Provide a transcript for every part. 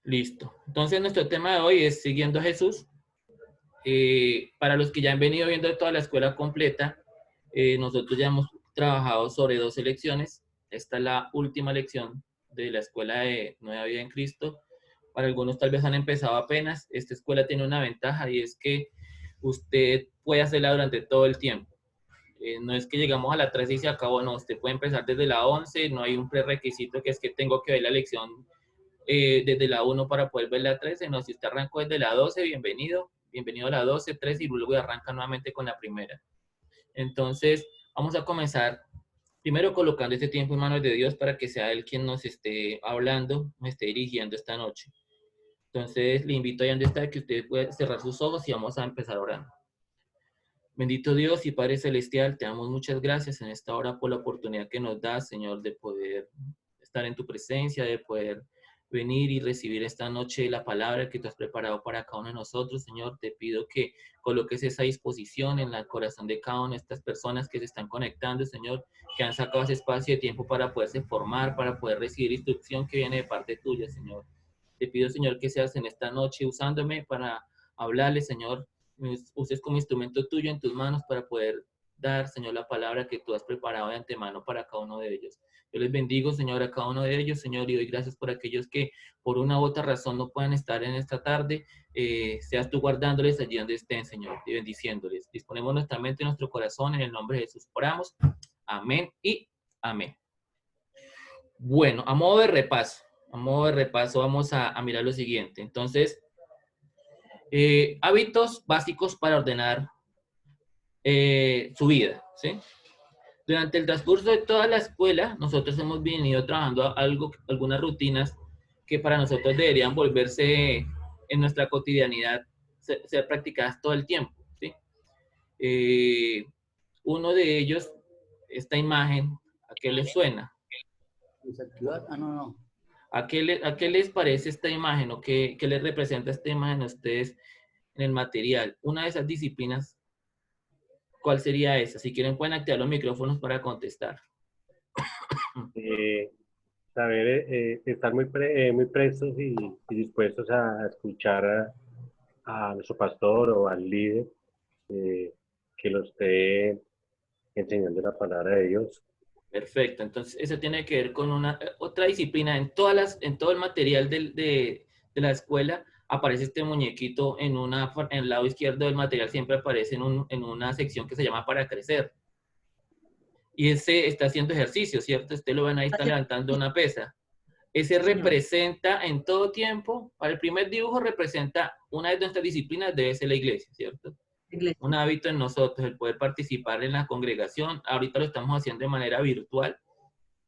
Listo. Entonces, nuestro tema de hoy es Siguiendo a Jesús. Para los que ya han venido viendo toda la escuela completa, nosotros ya hemos trabajado sobre 2 lecciones. Esta es la última lección de la escuela de Nueva Vida en Cristo. Para algunos tal vez han empezado apenas. Esta escuela tiene una ventaja y es que usted puede hacerla durante todo el tiempo. No es que llegamos a la 3 y se acabó, no. Usted puede empezar desde la 11, no hay un prerequisito que es que tengo que ver la lección desde la 1 para poder ver la 13, no, si usted arrancó desde la 12, bienvenido, bienvenido a la 12, 13 y luego arranca nuevamente con la primera. Entonces, vamos a comenzar primero colocando este tiempo en manos de Dios para que sea Él quien nos esté hablando, nos esté dirigiendo esta noche. Entonces, le invito allá donde está que usted pueda cerrar sus ojos y vamos a empezar orando. Bendito Dios y Padre Celestial, te damos muchas gracias en esta hora por la oportunidad que nos das, Señor, de poder estar en tu presencia, de poder venir y recibir esta noche la palabra que tú has preparado para cada uno de nosotros, Señor. Te pido que coloques esa disposición en el corazón de cada una de estas personas que se están conectando, Señor, que han sacado ese espacio de tiempo para poderse formar, para poder recibir instrucción que viene de parte tuya, Señor. Te pido, Señor, que seas en esta noche usándome para hablarle, Señor, uses como instrumento tuyo en tus manos para poder dar, Señor, la palabra que tú has preparado de antemano para cada uno de ellos. Yo les bendigo, Señor, a cada uno de ellos, Señor, y doy gracias por aquellos que por una u otra razón no puedan estar en esta tarde. Seas tú guardándoles allí donde estén, Señor, y bendiciéndoles. Disponemos nuestra mente y nuestro corazón en el nombre de Jesús. Oramos. Amén y amén. Bueno, a modo de repaso, vamos a mirar lo siguiente. Entonces, hábitos básicos para ordenar su vida, ¿sí? Durante el transcurso de toda la escuela, nosotros hemos venido trabajando algunas rutinas que para nosotros deberían volverse en nuestra cotidianidad, ser practicadas todo el tiempo, ¿sí? Uno de ellos, esta imagen, ¿a qué les suena? Ah, no, no. ¿A qué les parece esta imagen o qué les representa esta imagen a ustedes en el material? Una de esas disciplinas, ¿cuál sería esa? Si quieren pueden activar los micrófonos para contestar. Eh, Saber estar muy prestos y dispuestos a escuchar a nuestro pastor o al líder que lo esté enseñando la palabra de Dios. Perfecto, entonces eso tiene que ver con otra disciplina. En todo el material de la escuela aparece este muñequito en el lado izquierdo del material siempre aparece en una sección que se llama para crecer. Y ese está haciendo ejercicio, ¿cierto? Usted lo ven ahí, está levantando una pesa. Ese representa en todo tiempo, para el primer dibujo representa una de nuestras disciplinas, debe ser la iglesia, ¿cierto? Iglesia. Un hábito en nosotros, el poder participar en la congregación. Ahorita lo estamos haciendo de manera virtual,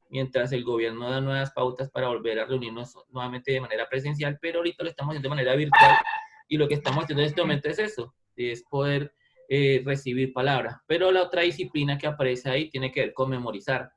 mientras el gobierno da nuevas pautas para volver a reunirnos nuevamente de manera presencial, pero ahorita lo estamos haciendo de manera virtual y lo que estamos haciendo en este momento es eso, es poder recibir palabra. Pero la otra disciplina que aparece ahí tiene que ver con memorizar.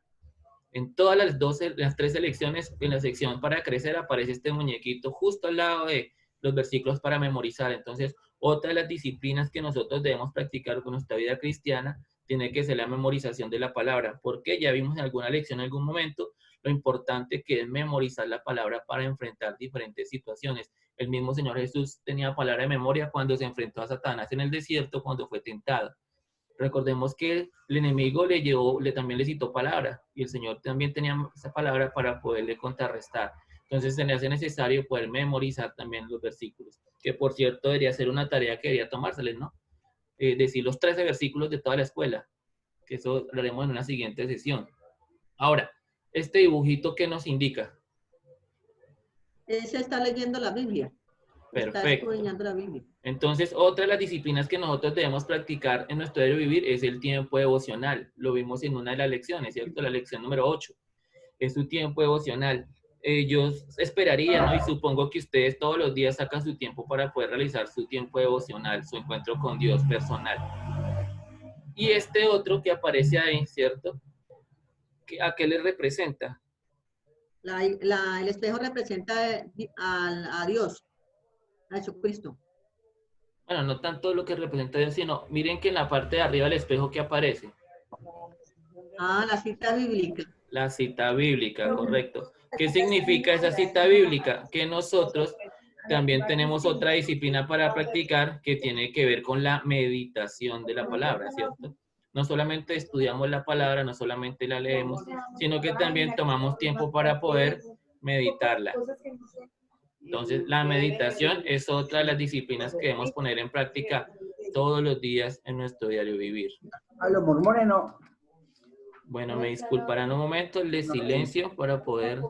En todas las 3 selecciones, en la sección para crecer aparece este muñequito justo al lado de los versículos para memorizar. Entonces, otra de las disciplinas que nosotros debemos practicar con nuestra vida cristiana tiene que ser la memorización de la palabra, porque ya vimos en alguna lección en algún momento lo importante que es memorizar la palabra para enfrentar diferentes situaciones. El mismo Señor Jesús tenía palabra de memoria cuando se enfrentó a Satanás en el desierto, cuando fue tentado. Recordemos que el enemigo también le citó palabra y el Señor también tenía esa palabra para poderle contrarrestar. Entonces se le hace necesario poder memorizar también los versículos, que por cierto debería ser una tarea que debería tomárseles, ¿no? Decir los 13 versículos de toda la escuela, que eso lo haremos en una siguiente sesión. Ahora, este dibujito, ¿qué nos indica? Ese está leyendo la Biblia. Perfecto. Está escudriñando la Biblia. Entonces, otra de las disciplinas que nosotros debemos practicar en nuestro diario vivir es el tiempo devocional. Lo vimos en una de las lecciones, ¿cierto? La lección número 8. Es su tiempo devocional. Yo esperaría, ¿no? Y supongo que ustedes todos los días sacan su tiempo para poder realizar su tiempo devocional, su encuentro con Dios personal. Y este otro que aparece ahí, ¿cierto? ¿A qué le representa? El espejo representa a Dios, a Jesucristo. Bueno, no tanto lo que representa Dios, sino miren que en la parte de arriba del espejo que aparece. Ah, la cita bíblica. La cita bíblica, correcto. ¿Qué significa esa cita bíblica? Que nosotros también tenemos otra disciplina para practicar que tiene que ver con la meditación de la palabra, ¿cierto? No solamente estudiamos la palabra, no solamente la leemos, sino que también tomamos tiempo para poder meditarla. Entonces, la meditación es otra de las disciplinas que debemos poner en práctica todos los días en nuestro diario vivir. A los mormones no. Bueno, me disculparán un momento de silencio para poder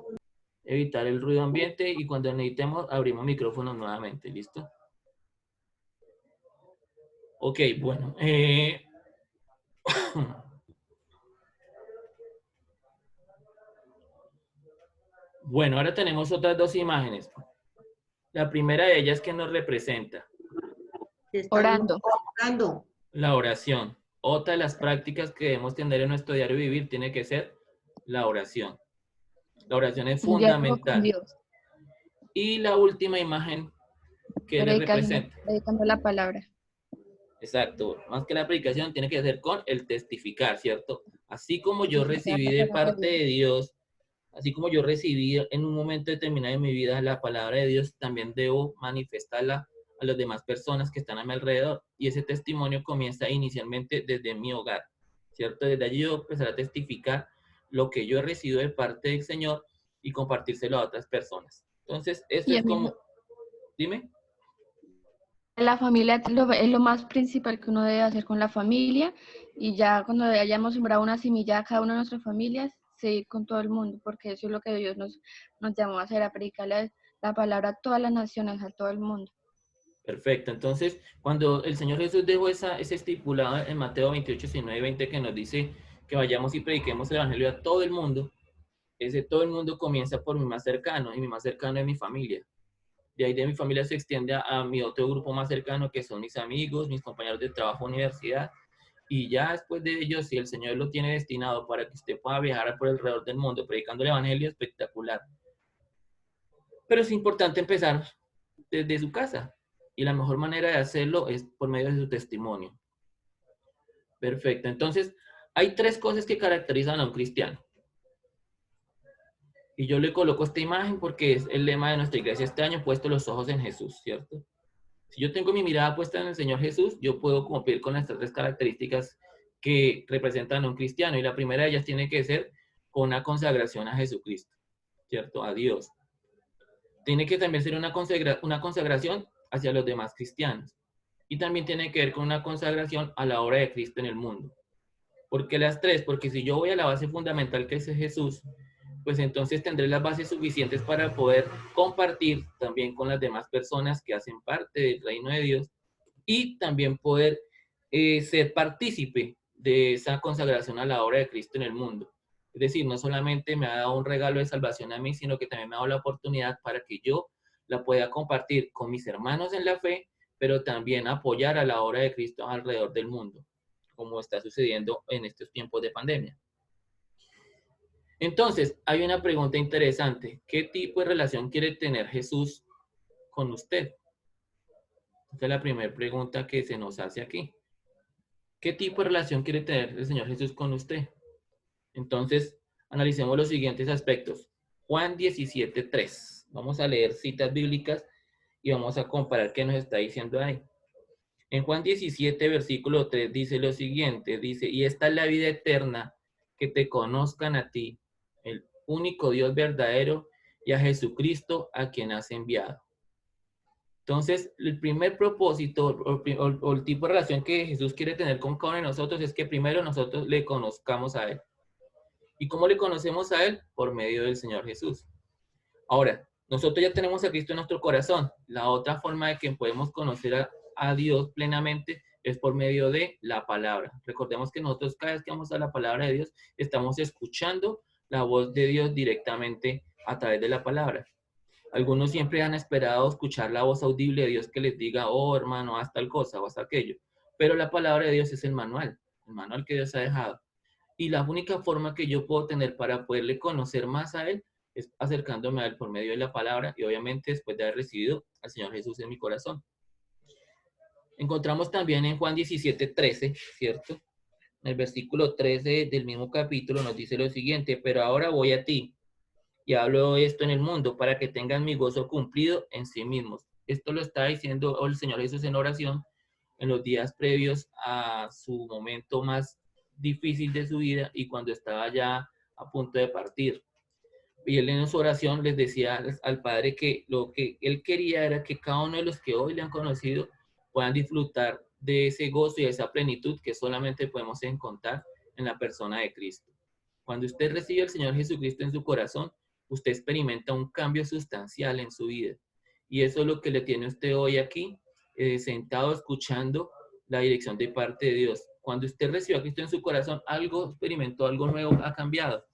evitar el ruido ambiente y cuando necesitemos abrimos micrófonos nuevamente, ¿listo? Ok, bueno. Bueno, ahora tenemos otras dos imágenes. La primera de ellas que nos representa Estamos Orando. orando. la oración. Otra de las prácticas que debemos tener en nuestro diario vivir tiene que ser la oración. La oración es Un diálogo con fundamental. Dios. Y la última imagen que le representa. Predicando la palabra. Exacto. Más que la predicación, tiene que ser con el testificar, ¿cierto? Así como yo recibí de parte de Dios, así como yo recibí en un momento determinado de mi vida la palabra de Dios, también debo manifestarla a las demás personas que están a mi alrededor. Y ese testimonio comienza inicialmente desde mi hogar, ¿cierto? Desde allí yo empezar a testificar lo que yo he recibido de parte del Señor y compartírselo a otras personas. Entonces, eso es como... Dime. La familia es lo más principal que uno debe hacer con la familia, y ya cuando hayamos sembrado una semilla a cada una de nuestras familias, seguir con todo el mundo, porque eso es lo que Dios nos llamó a hacer, a predicar la palabra a todas las naciones, a todo el mundo. Perfecto. Entonces, cuando el Señor Jesús dejó ese estipulado en Mateo 28, 19 y 20, que nos dice que vayamos y prediquemos el Evangelio a todo el mundo, ese todo el mundo comienza por mi más cercano, y mi más cercano es mi familia. De ahí de mi familia se extiende a mi otro grupo más cercano, que son mis amigos, mis compañeros de trabajo, universidad. Y ya después de ellos, si el Señor lo tiene destinado para que usted pueda viajar por alrededor del mundo predicando el Evangelio, espectacular. Pero es importante empezar desde su casa. Y la mejor manera de hacerlo es por medio de su testimonio. Perfecto. Entonces, hay tres cosas que caracterizan a un cristiano. Y yo le coloco esta imagen porque es el lema de nuestra iglesia este año, puesto los ojos en Jesús, ¿cierto? Si yo tengo mi mirada puesta en el Señor Jesús, yo puedo cumplir con estas tres características que representan a un cristiano. Y la primera de ellas tiene que ser con una consagración a Jesucristo, ¿cierto? A Dios. Tiene que también ser una consagración hacia los demás cristianos. Y también tiene que ver con una consagración a la obra de Cristo en el mundo. ¿Por qué las tres? Porque si yo voy a la base fundamental que es Jesús, pues entonces tendré las bases suficientes para poder compartir también con las demás personas que hacen parte del reino de Dios y también poder ser partícipe de esa consagración a la obra de Cristo en el mundo. Es decir, no solamente me ha dado un regalo de salvación a mí, sino que también me ha dado la oportunidad para que yo la pueda compartir con mis hermanos en la fe, pero también apoyar a la obra de Cristo alrededor del mundo, como está sucediendo en estos tiempos de pandemia. Entonces, hay una pregunta interesante. ¿Qué tipo de relación quiere tener Jesús con usted? Esta es la primera pregunta que se nos hace aquí. ¿Qué tipo de relación quiere tener el Señor Jesús con usted? Entonces, analicemos los siguientes aspectos. Juan 17:3. Vamos a leer citas bíblicas y vamos a comparar qué nos está diciendo ahí. En Juan 17, versículo 3, dice lo siguiente. Dice, y esta es la vida eterna, que te conozcan a ti, el único Dios verdadero, y a Jesucristo a quien has enviado. Entonces, el primer propósito o el tipo de relación que Jesús quiere tener con cada uno de nosotros es que primero nosotros le conozcamos a Él. ¿Y cómo le conocemos a Él? Por medio del Señor Jesús. Ahora, nosotros ya tenemos a Cristo en nuestro corazón. La otra forma de que podemos conocer a Dios plenamente es por medio de la palabra. Recordemos que nosotros cada vez que vamos a la palabra de Dios, estamos escuchando la voz de Dios directamente a través de la palabra. Algunos siempre han esperado escuchar la voz audible de Dios que les diga, oh hermano, haz tal cosa o haz aquello. Pero la palabra de Dios es el manual que Dios ha dejado. Y la única forma que yo puedo tener para poderle conocer más a Él es acercándome a Él por medio de la palabra y obviamente después de haber recibido al Señor Jesús en mi corazón. Encontramos también en Juan 17:13, ¿cierto? En el versículo 13 del mismo capítulo nos dice lo siguiente, pero ahora voy a ti, y hablo esto en el mundo para que tengan mi gozo cumplido en sí mismos. Esto lo está diciendo el Señor Jesús en oración en los días previos a su momento más difícil de su vida y cuando estaba ya a punto de partir. Y él en su oración les decía al Padre que lo que él quería era que cada uno de los que hoy le han conocido puedan disfrutar de ese gozo y de esa plenitud que solamente podemos encontrar en la persona de Cristo. Cuando usted recibe al Señor Jesucristo en su corazón, usted experimenta un cambio sustancial en su vida. Y eso es lo que le tiene a usted hoy aquí, sentado escuchando la dirección de parte de Dios. Cuando usted recibió a Cristo en su corazón, algo experimentó, algo nuevo ha cambiado.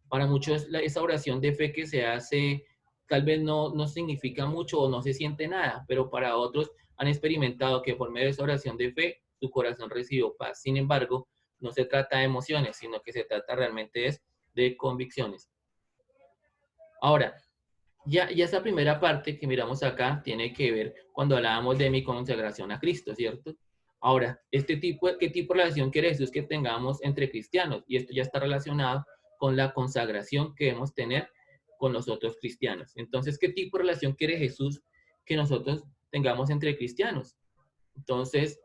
Para muchos esa oración de fe que se hace tal vez no significa mucho o no se siente nada, pero para otros han experimentado que por medio de esa oración de fe su corazón recibió paz. Sin embargo, no se trata de emociones, sino que se trata realmente de convicciones. Ahora, ya esa primera parte que miramos acá tiene que ver cuando hablábamos de mi consagración a Cristo, ¿cierto? Ahora, ¿qué tipo de relación quiere Jesús que tengamos entre cristianos? Y esto ya está relacionado con la consagración que debemos tener con los otros cristianos. Entonces, ¿qué tipo de relación quiere Jesús que nosotros tengamos entre cristianos? Entonces,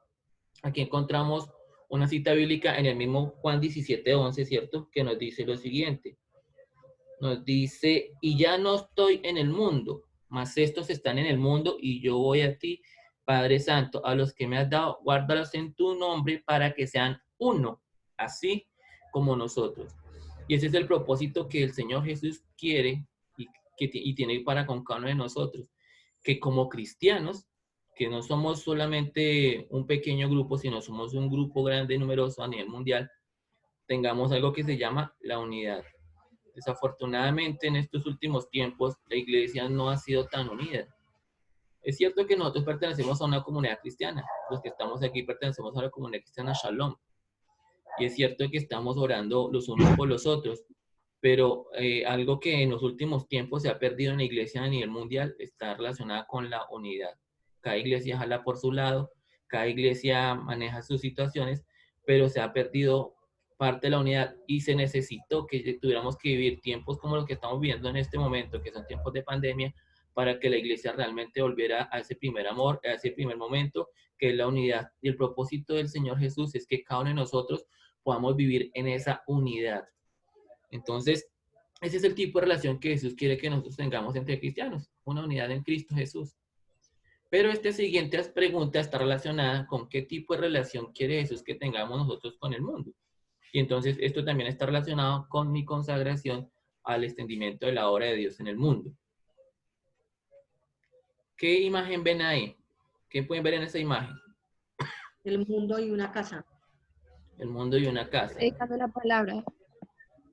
aquí encontramos una cita bíblica en el mismo Juan 17:11, ¿cierto? Que nos dice lo siguiente. Nos dice, y ya no estoy en el mundo, mas estos están en el mundo y yo voy a ti, Padre Santo, a los que me has dado, guárdalos en tu nombre para que sean uno, así como nosotros. Y ese es el propósito que el Señor Jesús quiere y tiene para con cada uno de nosotros, que como cristianos, que no somos solamente un pequeño grupo, sino somos un grupo grande, numeroso a nivel mundial, tengamos algo que se llama la unidad. Desafortunadamente, en estos últimos tiempos, la iglesia no ha sido tan unida. Es cierto que nosotros pertenecemos a una comunidad cristiana. Los que estamos aquí pertenecemos a la comunidad cristiana Shalom. Y es cierto que estamos orando los unos por los otros. Pero algo que en los últimos tiempos se ha perdido en la iglesia a nivel mundial está relacionada con la unidad. Cada iglesia jala por su lado, cada iglesia maneja sus situaciones, pero se ha perdido parte de la unidad y se necesitó que tuviéramos que vivir tiempos como los que estamos viviendo en este momento, que son tiempos de pandemia, para que la iglesia realmente volviera a ese primer amor, a ese primer momento, que es la unidad. Y el propósito del Señor Jesús es que cada uno de nosotros podamos vivir en esa unidad. Entonces, ese es el tipo de relación que Jesús quiere que nosotros tengamos entre cristianos, una unidad en Cristo Jesús. Pero esta siguiente pregunta está relacionada con qué tipo de relación quiere Jesús que tengamos nosotros con el mundo. Y entonces esto también está relacionado con mi consagración al extendimiento de la obra de Dios en el mundo. ¿Qué imagen ven ahí? ¿Qué pueden ver en esa imagen? El mundo y una casa. El mundo y una casa. Predicando la palabra.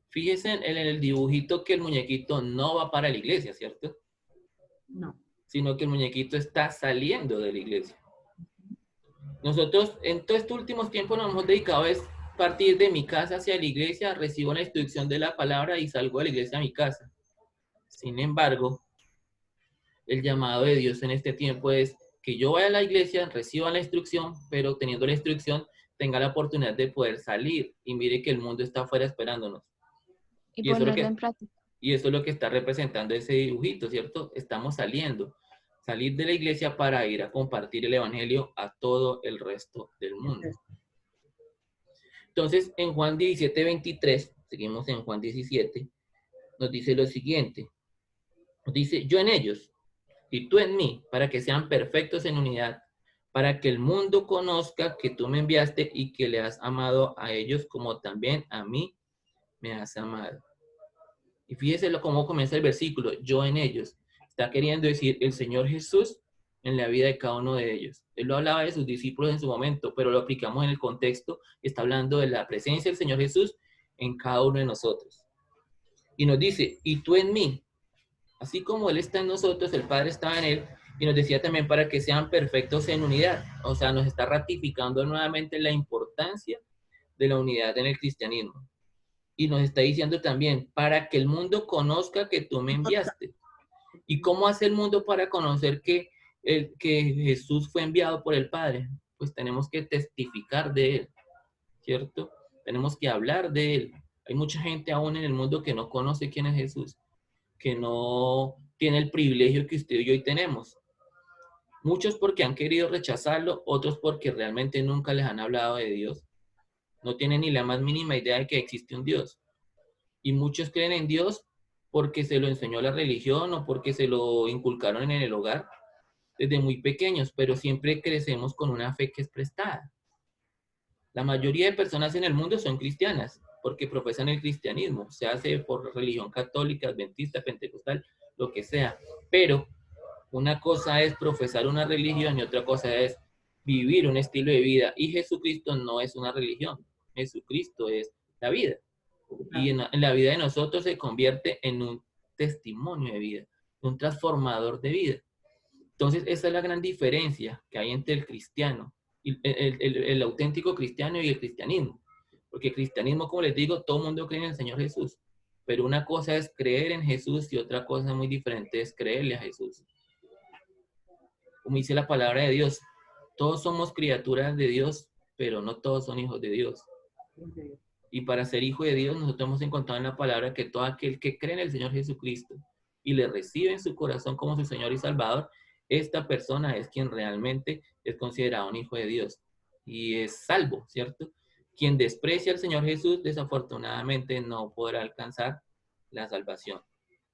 Fíjense en el dibujito que el muñequito no va para la iglesia, ¿cierto? No. Sino que el muñequito está saliendo de la iglesia. Nosotros en todos estos últimos tiempos nos hemos dedicado a partir de mi casa hacia la iglesia, recibo la instrucción de la palabra y salgo de la iglesia a mi casa. Sin embargo, el llamado de Dios en este tiempo es que yo vaya a la iglesia, reciba la instrucción, pero teniendo la instrucción, tenga la oportunidad de poder salir y mire que el mundo está afuera esperándonos. Y ponerlo en práctica. Y eso es lo que está representando ese dibujito, ¿cierto? Estamos saliendo. Salir de la iglesia para ir a compartir el evangelio a todo el resto del mundo. Entonces, en Juan 17:23, seguimos en Juan 17, nos dice lo siguiente. Nos dice, yo en ellos y tú en mí, para que sean perfectos en unidad, para que el mundo conozca que tú me enviaste y que le has amado a ellos como también a mí me has amado. Y fíjese cómo comienza el versículo, yo en ellos. Está queriendo decir el Señor Jesús en la vida de cada uno de ellos. Él lo hablaba de sus discípulos en su momento, pero lo aplicamos en el contexto, está hablando de la presencia del Señor Jesús en cada uno de nosotros. Y nos dice, y tú en mí, así como Él está en nosotros, el Padre estaba en Él, y nos decía también para que sean perfectos en unidad. O sea, nos está ratificando nuevamente la importancia de la unidad en el cristianismo. Y nos está diciendo también, para que el mundo conozca que tú me enviaste. ¿Y cómo hace el mundo para conocer que Jesús fue enviado por el Padre? Pues tenemos que testificar de Él, ¿cierto? Tenemos que hablar de Él. Hay mucha gente aún en el mundo que no conoce quién es Jesús. que no tiene el privilegio que usted y hoy tenemos. Muchos porque han querido rechazarlo, otros porque realmente nunca les han hablado de Dios. No tienen ni la más mínima idea de que existe un Dios. Y muchos creen en Dios porque se lo enseñó la religión o porque se lo inculcaron en el hogar desde muy pequeños, pero siempre crecemos con una fe que es prestada. La mayoría de personas en el mundo son cristianas porque profesan el cristianismo, se hace por religión católica, adventista, pentecostal, lo que sea. Pero una cosa es profesar una religión y otra cosa es vivir un estilo de vida. Y Jesucristo no es una religión, Jesucristo es la vida. Y en la vida de nosotros se convierte en un testimonio de vida, un transformador de vida. Entonces, esa es la gran diferencia que hay entre el cristiano, el auténtico cristiano y el cristianismo. Porque el cristianismo, como les digo, todo el mundo cree en el Señor Jesús. Pero una cosa es creer en Jesús y otra cosa muy diferente es creerle a Jesús. Como dice la palabra de Dios, todos somos criaturas de Dios, pero no todos son hijos de Dios. Y para ser hijo de Dios, nosotros hemos encontrado en la palabra que todo aquel que cree en el Señor Jesucristo y le recibe en su corazón como su Señor y Salvador, esta persona es quien realmente es considerado un hijo de Dios y es salvo, ¿cierto? Quien desprecia al Señor Jesús, desafortunadamente no podrá alcanzar la salvación.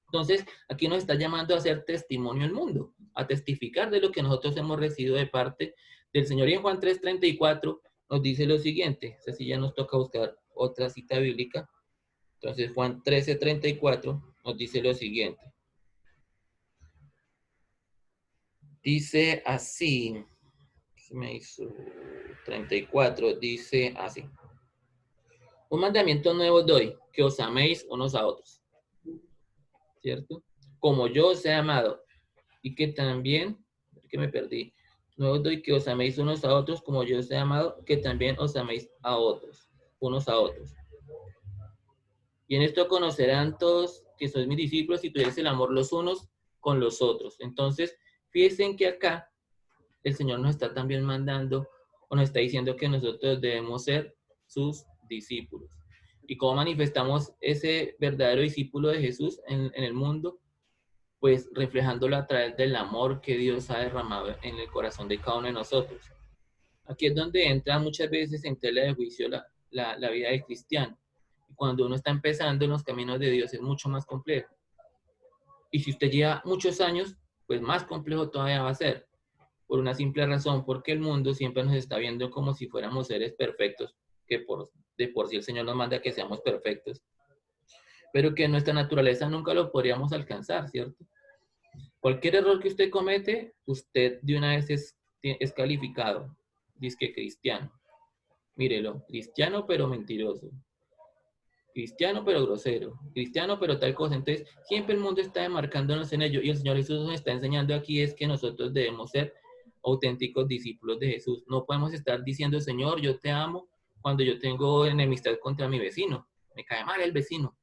Entonces, aquí nos está llamando a hacer testimonio al mundo, a testificar de lo que nosotros hemos recibido de parte del Señor. Y en Juan 3:34 nos dice lo siguiente, así ya nos toca buscar otra cita bíblica. Entonces, Juan 13:34 nos dice lo siguiente. Dice así, me hizo 34, dice así. Un mandamiento nuevo doy, que os améis unos a otros. ¿Cierto? Como yo os he amado, y que también, que me perdí, nuevo doy que os améis unos a otros, como yo os he amado, que también os améis a otros, unos a otros. Y en esto conocerán todos que sois mis discípulos y tuvierais el amor los unos con los otros. Entonces, fíjense que acá el Señor nos está también mandando, o nos está diciendo que nosotros debemos ser sus discípulos. ¿Y cómo manifestamos ese verdadero discípulo de Jesús en el mundo? Pues reflejándolo a través del amor que Dios ha derramado en el corazón de cada uno de nosotros. Aquí es donde entra muchas veces en tela de juicio la vida del cristiano. Cuando uno está empezando en los caminos de Dios es mucho más complejo. Y si usted lleva muchos años, pues más complejo todavía va a ser. Por una simple razón, porque el mundo siempre nos está viendo como si fuéramos seres perfectos, que de por sí el Señor nos manda que seamos perfectos, pero que nuestra naturaleza nunca lo podríamos alcanzar, ¿cierto? Cualquier error que usted comete, usted de una vez es calificado, dice que cristiano. Mírelo, cristiano pero mentiroso, cristiano pero grosero, cristiano pero tal cosa. Entonces, siempre el mundo está demarcándonos en ello, y el Señor Jesús nos está enseñando aquí es que nosotros debemos ser auténticos discípulos de Jesús. No podemos estar diciendo, Señor, yo te amo, cuando yo tengo enemistad contra mi vecino. Me cae mal el vecino.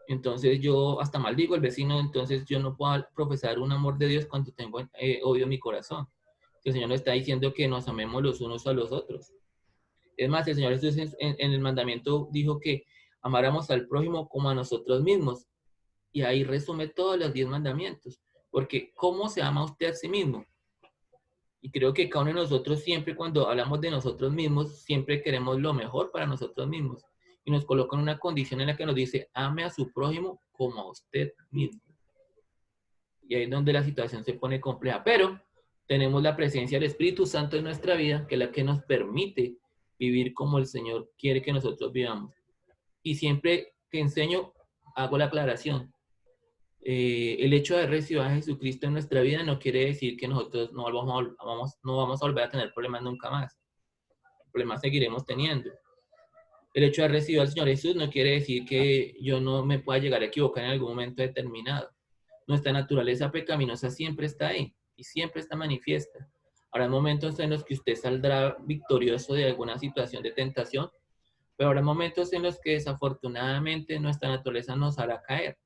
Entonces yo hasta maldigo al vecino, entonces yo no puedo profesar un amor de Dios cuando tengo odio en mi corazón. El Señor nos está diciendo que nos amemos los unos a los otros. Es más, el Señor Jesús en el mandamiento dijo que amáramos al prójimo como a nosotros mismos. Y ahí resume todos los 10 mandamientos. Porque ¿cómo se ama usted a sí mismo? Y creo que cada uno de nosotros siempre, cuando hablamos de nosotros mismos, siempre queremos lo mejor para nosotros mismos. Y nos coloca en una condición en la que nos dice, ame a su prójimo como a usted mismo. Y ahí es donde la situación se pone compleja. Pero tenemos la presencia del Espíritu Santo en nuestra vida, que es la que nos permite vivir como el Señor quiere que nosotros vivamos. Y siempre que enseño, hago la aclaración. El hecho de recibir a Jesucristo en nuestra vida no quiere decir que nosotros no vamos a volver a tener problemas nunca más. Problemas seguiremos teniendo. El hecho de recibir al Señor Jesús no quiere decir que yo no me pueda llegar a equivocar en algún momento determinado. Nuestra naturaleza pecaminosa siempre está ahí y siempre está manifiesta. Habrá momentos en los que usted saldrá victorioso de alguna situación de tentación, pero habrá momentos en los que desafortunadamente nuestra naturaleza nos hará caer.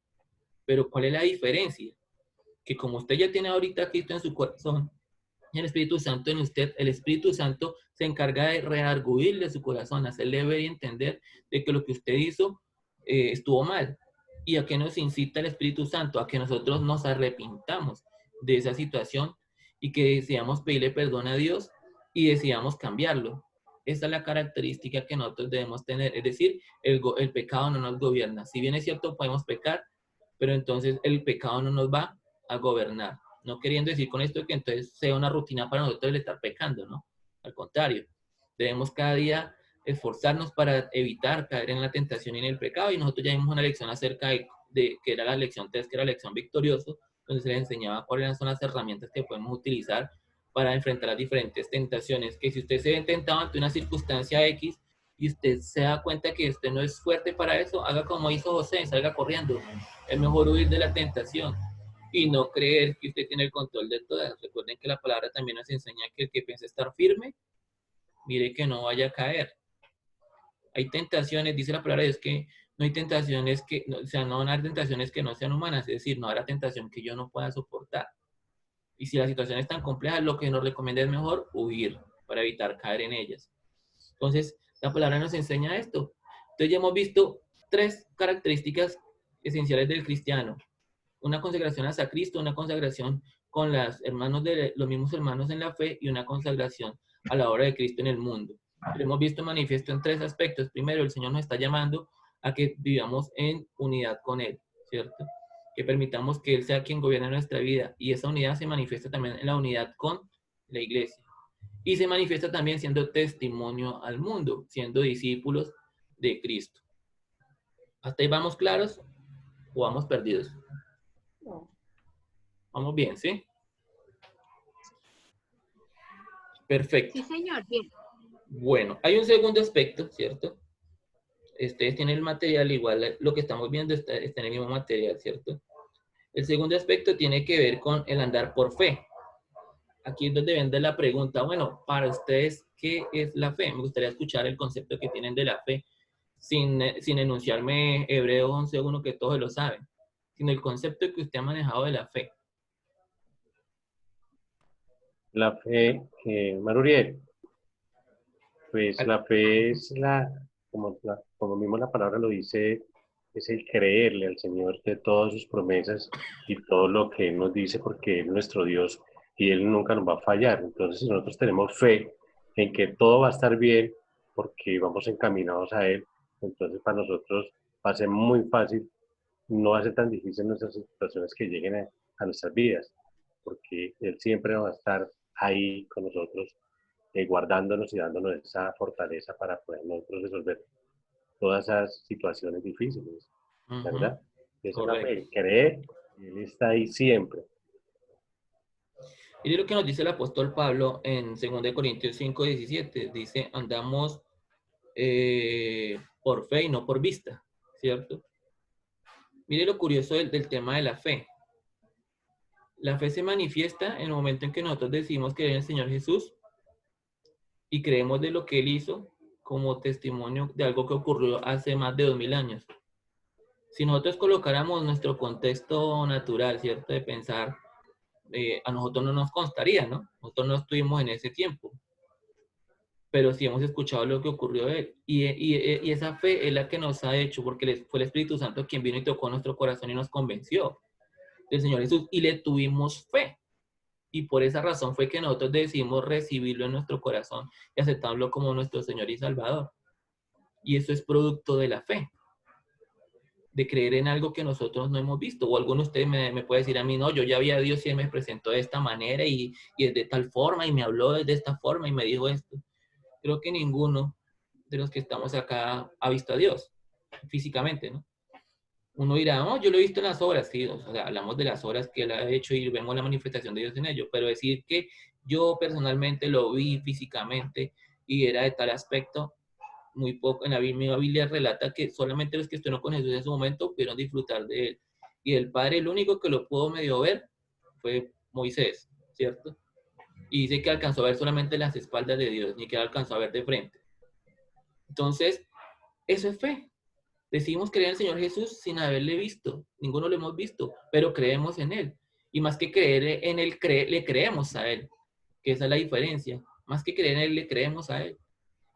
Pero ¿cuál es la diferencia? Que como usted ya tiene ahorita a Cristo en su corazón y el Espíritu Santo en usted, el Espíritu Santo se encarga de redarguirle su corazón, hacerle ver y entender de que lo que usted hizo estuvo mal. ¿Y a qué nos incita el Espíritu Santo? A que nosotros nos arrepintamos de esa situación y que deseamos pedirle perdón a Dios y deseamos cambiarlo. Esa es la característica que nosotros debemos tener. Es decir, el pecado no nos gobierna. Si bien es cierto, podemos pecar, pero entonces el pecado no nos va a gobernar. No queriendo decir con esto que entonces sea una rutina para nosotros el estar pecando, ¿no? Al contrario, debemos cada día esforzarnos para evitar caer en la tentación y en el pecado. Y nosotros ya vimos una lección acerca de que era la lección 3, que era la lección victorioso, donde se les enseñaba cuáles son las herramientas que podemos utilizar para enfrentar las diferentes tentaciones. Que si usted se ve tentado ante una circunstancia X y usted se da cuenta que usted no es fuerte para eso, haga como hizo José, salga corriendo. Es mejor huir de la tentación y no creer que usted tiene el control de todas. Recuerden que la palabra también nos enseña que el que piensa estar firme, mire que no vaya a caer. Hay tentaciones, dice la palabra de Dios, que no hay tentaciones que, no, o sea, no van a haber tentaciones que no sean humanas, es decir, no habrá tentación que yo no pueda soportar. Y si la situación es tan compleja, lo que nos recomienda es mejor huir para evitar caer en ellas. Entonces, la palabra nos enseña esto. Entonces, ya hemos visto 3 características esenciales del cristiano. Una consagración hacia Cristo, una consagración con los mismos hermanos en la fe y una consagración a la obra de Cristo en el mundo. Lo hemos visto manifiesto en 3 aspectos. Primero, el Señor nos está llamando a que vivamos en unidad con Él, ¿cierto? Que permitamos que Él sea quien gobierne nuestra vida. Y esa unidad se manifiesta también en la unidad con la iglesia. Y se manifiesta también siendo testimonio al mundo, siendo discípulos de Cristo. ¿Hasta ahí vamos claros o vamos perdidos? No. Vamos bien, ¿sí? Perfecto. Sí, señor, bien. Bueno, hay un segundo aspecto, ¿cierto? Ustedes tienen el material, igual lo que estamos viendo está en el mismo material, ¿cierto? El segundo aspecto tiene que ver con el andar por fe. Aquí es donde viene la pregunta, bueno, para ustedes, ¿qué es la fe? Me gustaría escuchar el concepto que tienen de la fe, sin enunciarme Hebreos 11:1, que todos lo saben, sino el concepto que usted ha manejado de la fe. La fe, Maruriel, pues la fe es como mismo la palabra lo dice, es el creerle al Señor de todas sus promesas y todo lo que Él nos dice, porque Él es nuestro Dios y Él nunca nos va a fallar. Entonces, si nosotros tenemos fe en que todo va a estar bien, porque vamos encaminados a Él, entonces para nosotros va a ser muy fácil, no va a ser tan difícil nuestras situaciones que lleguen a nuestras vidas, porque Él siempre va a estar ahí con nosotros, guardándonos y dándonos esa fortaleza para poder nosotros resolver todas esas situaciones difíciles, ¿verdad? Esa es la Correcto. fe, creer, Él está ahí siempre. Y lo que nos dice el apóstol Pablo en 2 Corintios 5:17, dice, andamos por fe y no por vista, ¿cierto? Mire lo curioso del tema de la fe. La fe se manifiesta en el momento en que nosotros decidimos creer en el Señor Jesús y creemos de lo que Él hizo como testimonio de algo que ocurrió hace más de 2000 años. Si nosotros colocáramos nuestro contexto natural, ¿cierto? De pensar, a nosotros no nos constaría, ¿no? Nosotros no estuvimos en ese tiempo. Pero sí hemos escuchado lo que ocurrió de Él. Y esa fe es la que nos ha hecho, porque fue el Espíritu Santo quien vino y tocó nuestro corazón y nos convenció del Señor Jesús. Y le tuvimos fe. Y por esa razón fue que nosotros decidimos recibirlo en nuestro corazón y aceptarlo como nuestro Señor y Salvador. Y eso es producto de la fe, de creer en algo que nosotros no hemos visto. O alguno de ustedes me puede decir a mí, no, yo ya vi a Dios y Él me presentó de esta manera y es de tal forma y me habló de esta forma y me dijo esto. Creo que ninguno de los que estamos acá ha visto a Dios físicamente, ¿no? Uno dirá, no, yo lo he visto en las obras, sí, o sea, hablamos de las obras que Él ha hecho y vemos la manifestación de Dios en ello, pero decir que yo personalmente lo vi físicamente y era de tal aspecto, muy poco. En la misma Biblia relata que solamente los que estuvieron con Jesús en ese momento pudieron disfrutar de Él. Y el Padre, el único que lo pudo medio ver fue Moisés, ¿cierto? Y dice que alcanzó a ver solamente las espaldas de Dios, ni que alcanzó a ver de frente. Entonces, eso es fe. Decidimos creer en el Señor Jesús sin haberle visto. Ninguno lo hemos visto, pero creemos en Él. Y más que creer en Él, le creemos a Él. Que esa es la diferencia. Más que creer en Él, le creemos a Él.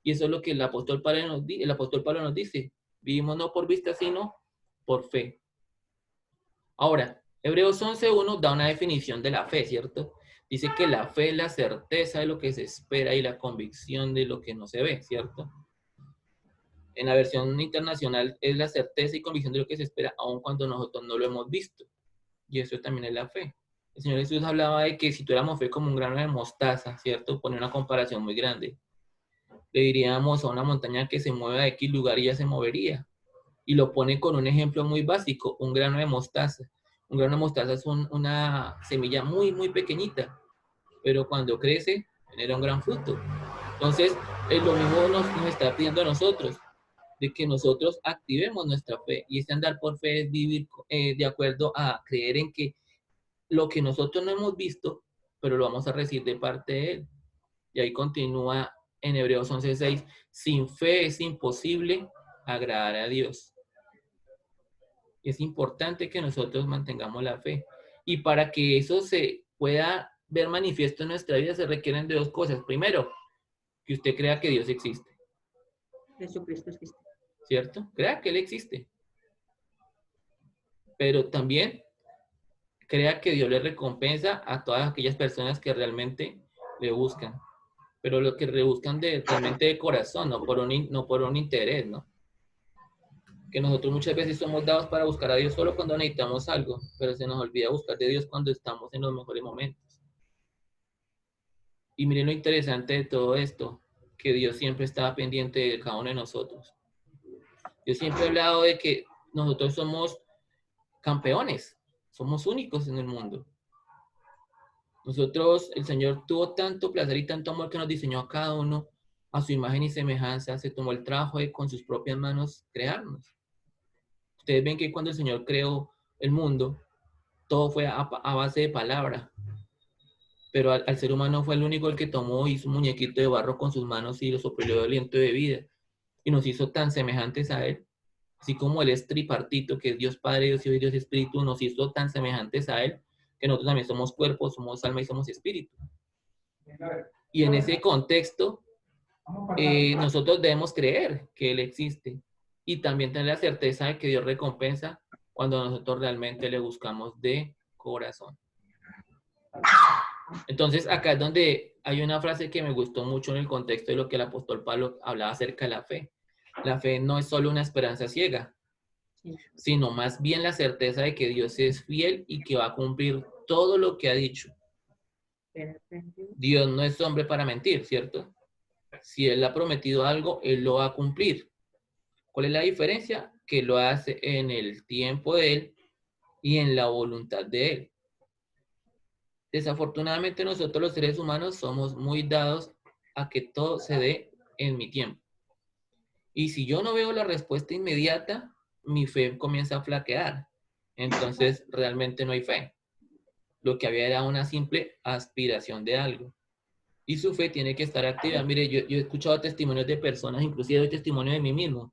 Y eso es lo que el apóstol Pablo nos dice. Vivimos no por vista, sino por fe. Ahora, Hebreos 11:1 da una definición de la fe, ¿cierto? Dice que la fe es la certeza de lo que se espera y la convicción de lo que no se ve, ¿cierto? En la versión internacional es la certeza y convicción de lo que se espera, aun cuando nosotros no lo hemos visto. Y eso también es la fe. El Señor Jesús hablaba de que si tuviéramos fe como un grano de mostaza, ¿cierto? Pone una comparación muy grande. Le diríamos a una montaña que se mueva de X lugar y ya se movería. Y lo pone con un ejemplo muy básico, un grano de mostaza. Un grano de mostaza es una semilla muy, muy pequeñita, pero cuando crece genera un gran fruto. Entonces, lo mismo nos está pidiendo a nosotros, de que nosotros activemos nuestra fe. Y este andar por fe es vivir de acuerdo a creer en que lo que nosotros no hemos visto, pero lo vamos a recibir de parte de Él. Y ahí continúa en Hebreos 11:6, sin fe es imposible agradar a Dios. Es importante que nosotros mantengamos la fe. Y para que eso se pueda ver manifiesto en nuestra vida, se requieren de dos cosas. Primero, que usted crea que Dios existe. Jesucristo existe. ¿Cierto? Crea que Él existe. Pero también crea que Dios le recompensa a todas aquellas personas que realmente le buscan. Pero lo que le buscan realmente de corazón, no por un interés, ¿no? Que nosotros muchas veces somos dados para buscar a Dios solo cuando necesitamos algo, pero se nos olvida buscar de Dios cuando estamos en los mejores momentos. Y miren lo interesante de todo esto, que Dios siempre estaba pendiente de cada uno de nosotros. Yo siempre he hablado de que nosotros somos campeones, somos únicos en el mundo. Nosotros, el Señor tuvo tanto placer y tanto amor que nos diseñó a cada uno a su imagen y semejanza, se tomó el trabajo de con sus propias manos crearnos. Ustedes ven que cuando el Señor creó el mundo, todo fue a base de palabra, pero al ser humano fue el único el que tomó, hizo un muñequito de barro con sus manos y lo sopló de aliento de vida, y nos hizo tan semejantes a Él, así como Él es tripartito, que es Dios Padre, Dios Hijo y Dios Espíritu, nos hizo tan semejantes a Él, que nosotros también somos cuerpo, somos alma y somos espíritu. Y en ese contexto, nosotros debemos creer que Él existe, y también tener la certeza de que Dios recompensa cuando nosotros realmente le buscamos de corazón. Entonces, acá es donde hay una frase que me gustó mucho en el contexto de lo que el apóstol Pablo hablaba acerca de la fe. La fe no es solo una esperanza ciega, sino más bien la certeza de que Dios es fiel y que va a cumplir todo lo que ha dicho. Dios no es hombre para mentir, ¿cierto? Si Él ha prometido algo, Él lo va a cumplir. ¿Cuál es la diferencia? Que lo hace en el tiempo de Él y en la voluntad de Él. Desafortunadamente nosotros los seres humanos somos muy dados a que todo se dé en mi tiempo. Y si yo no veo la respuesta inmediata, mi fe comienza a flaquear. Entonces realmente no hay fe. Lo que había era una simple aspiración de algo. Y su fe tiene que estar activa. Mire, yo he escuchado testimonios de personas, inclusive doy testimonio de mí mismo,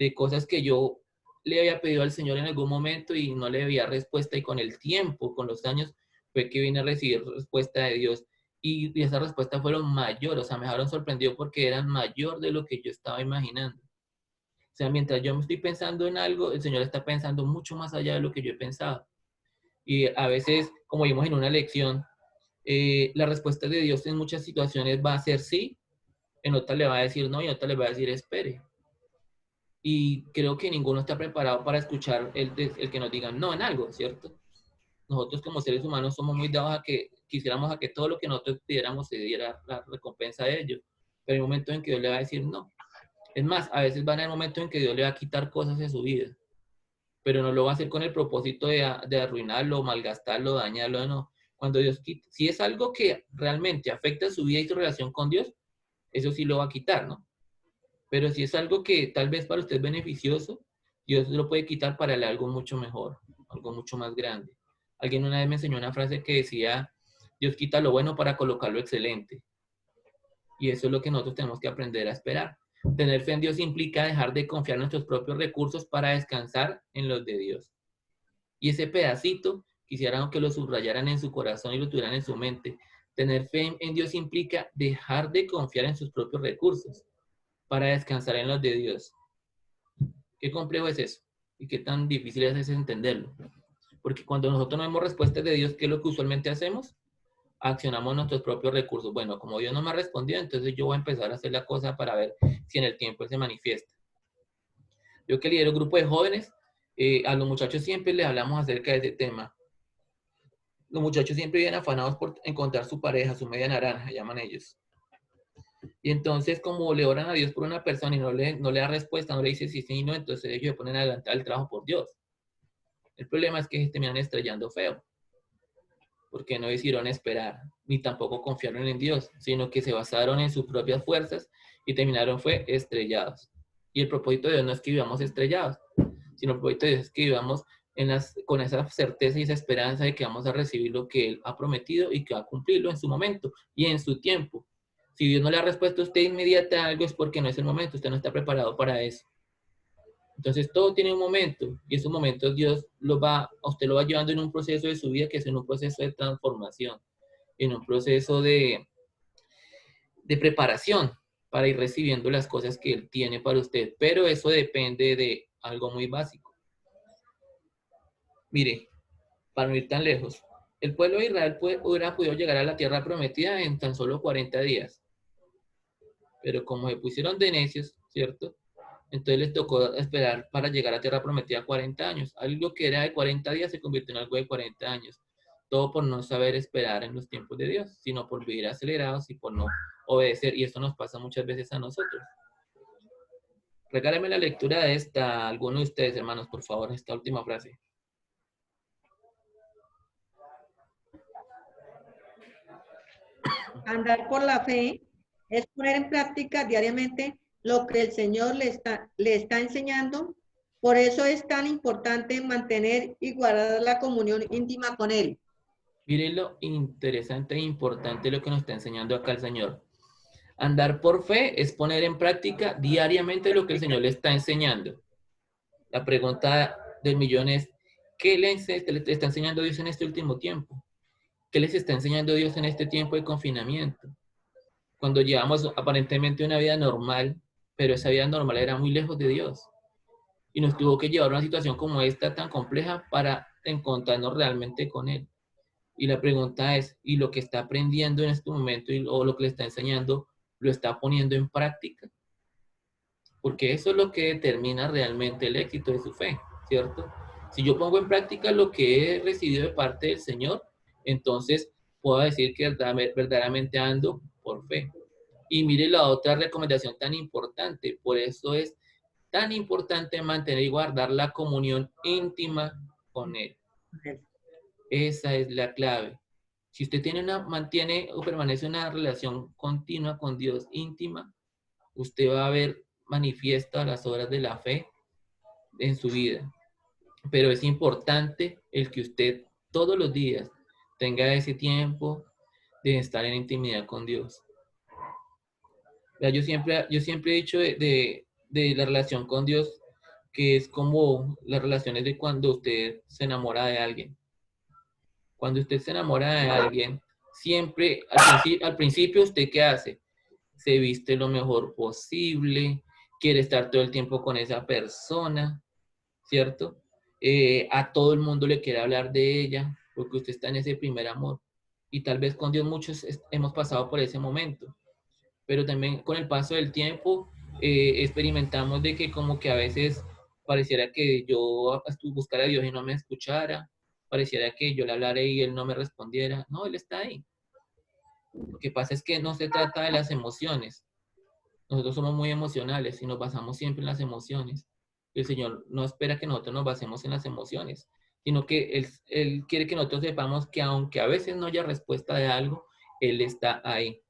de cosas que yo le había pedido al Señor en algún momento y no le había respuesta, y con el tiempo, con los años, fue que vine a recibir respuesta de Dios, y esa respuesta fueron mayor, o sea, me dejaron sorprendido porque eran mayor de lo que yo estaba imaginando. O sea, mientras yo me estoy pensando en algo, el Señor está pensando mucho más allá de lo que yo he pensado. Y a veces, como vimos en una lección, la respuesta de Dios en muchas situaciones va a ser sí, en otras le va a decir no y en otras le va a decir espere. Y creo que ninguno está preparado para escuchar el que nos digan no en algo, ¿cierto? Nosotros como seres humanos somos muy dados a que quisiéramos a que todo lo que nosotros pidiéramos se diera la recompensa de ello. Pero hay momentos en que Dios le va a decir no. Es más, a veces van a haber momentos en que Dios le va a quitar cosas de su vida, pero no lo va a hacer con el propósito de arruinarlo, malgastarlo, dañarlo, no. Cuando Dios quita, si es algo que realmente afecta su vida y su relación con Dios, eso sí lo va a quitar, ¿no? Pero si es algo que tal vez para usted es beneficioso, Dios lo puede quitar para algo mucho mejor, algo mucho más grande. Alguien una vez me enseñó una frase que decía, Dios quita lo bueno para colocar lo excelente. Y eso es lo que nosotros tenemos que aprender a esperar. Tener fe en Dios implica dejar de confiar en nuestros propios recursos para descansar en los de Dios. Y ese pedacito, quisiera que lo subrayaran en su corazón y lo tuvieran en su mente. Tener fe en Dios implica dejar de confiar en sus propios recursos para descansar en los de Dios. ¿Qué complejo es eso? ¿Y qué tan difícil es entenderlo? Porque cuando nosotros no vemos respuestas de Dios, ¿qué es lo que usualmente hacemos? Accionamos nuestros propios recursos. Bueno, como Dios no me ha respondido, entonces yo voy a empezar a hacer la cosa para ver si en el tiempo Él se manifiesta. Yo que lidero un grupo de jóvenes, a los muchachos siempre les hablamos acerca de ese tema. Los muchachos siempre vienen afanados por encontrar su pareja, su media naranja, llaman ellos. Y entonces, como le oran a Dios por una persona y no le da respuesta, no le dice sí, sí, no, entonces ellos se ponen a adelantar el trabajo por Dios. El problema es que se terminan estrellando feo, porque no decidieron esperar, ni tampoco confiaron en Dios, sino que se basaron en sus propias fuerzas y terminaron fue estrellados. Y el propósito de Dios no es que vivamos estrellados, sino el propósito de Dios es que vivamos con esa certeza y esa esperanza de que vamos a recibir lo que Él ha prometido y que va a cumplirlo en su momento y en su tiempo. Si Dios no le ha respuesto a usted inmediata a algo es porque no es el momento, usted no está preparado para eso. Entonces todo tiene un momento y esos momentos Dios a usted lo va llevando en un proceso de su vida que es en un proceso de transformación, en un proceso de preparación para ir recibiendo las cosas que Él tiene para usted. Pero eso depende de algo muy básico. Mire, para no ir tan lejos, el pueblo de Israel hubiera podido llegar a la tierra prometida en tan solo 40 días. Pero como se pusieron de necios, ¿cierto? Entonces les tocó esperar para llegar a tierra prometida 40 años. Algo que era de 40 días se convirtió en algo de 40 años. Todo por no saber esperar en los tiempos de Dios, sino por vivir acelerados y por no obedecer. Y esto nos pasa muchas veces a nosotros. Regálame la lectura de esta, alguno de ustedes, hermanos, por favor, esta última frase. Andar por la fe es poner en práctica diariamente lo que el Señor le está enseñando. Por eso es tan importante mantener y guardar la comunión íntima con Él. Miren lo interesante e importante lo que nos está enseñando acá el Señor. Andar por fe es poner en práctica diariamente lo que el Señor le está enseñando. La pregunta del millón es, ¿qué le está enseñando Dios en este último tiempo? ¿Qué les está enseñando Dios en este tiempo de confinamiento? Cuando llevamos aparentemente una vida normal, pero esa vida normal era muy lejos de Dios. Y nos tuvo que llevar a una situación como esta tan compleja para encontrarnos realmente con Él. Y la pregunta es, ¿y lo que está aprendiendo en este momento o lo que le está enseñando, lo está poniendo en práctica? Porque eso es lo que determina realmente el éxito de su fe, ¿cierto? Si yo pongo en práctica lo que he recibido de parte del Señor, entonces puedo decir que verdaderamente ando por fe. Y mire la otra recomendación tan importante, por eso es tan importante mantener y guardar la comunión íntima con Él. Esa es la clave. Si usted mantiene o permanece una relación continua con Dios íntima, usted va a ver manifiesta las obras de la fe en su vida. Pero es importante el que usted todos los días tenga ese tiempo de estar en intimidad con Dios. Yo siempre he dicho de la relación con Dios que es como las relaciones de cuando usted se enamora de alguien. Cuando usted se enamora de alguien, siempre, al principio, ¿usted qué hace? Se viste lo mejor posible, quiere estar todo el tiempo con esa persona, ¿cierto? A todo el mundo le quiere hablar de ella, porque usted está en ese primer amor. Y tal vez con Dios muchos hemos pasado por ese momento. Pero también con el paso del tiempo experimentamos de que como que a veces pareciera que yo buscara a Dios y no me escuchara, pareciera que yo le hablara y Él no me respondiera. No, Él está ahí. Lo que pasa es que no se trata de las emociones. Nosotros somos muy emocionales y nos basamos siempre en las emociones. El Señor no espera que nosotros nos basemos en las emociones, sino que Él quiere que nosotros sepamos que aunque a veces no haya respuesta de algo, Él está ahí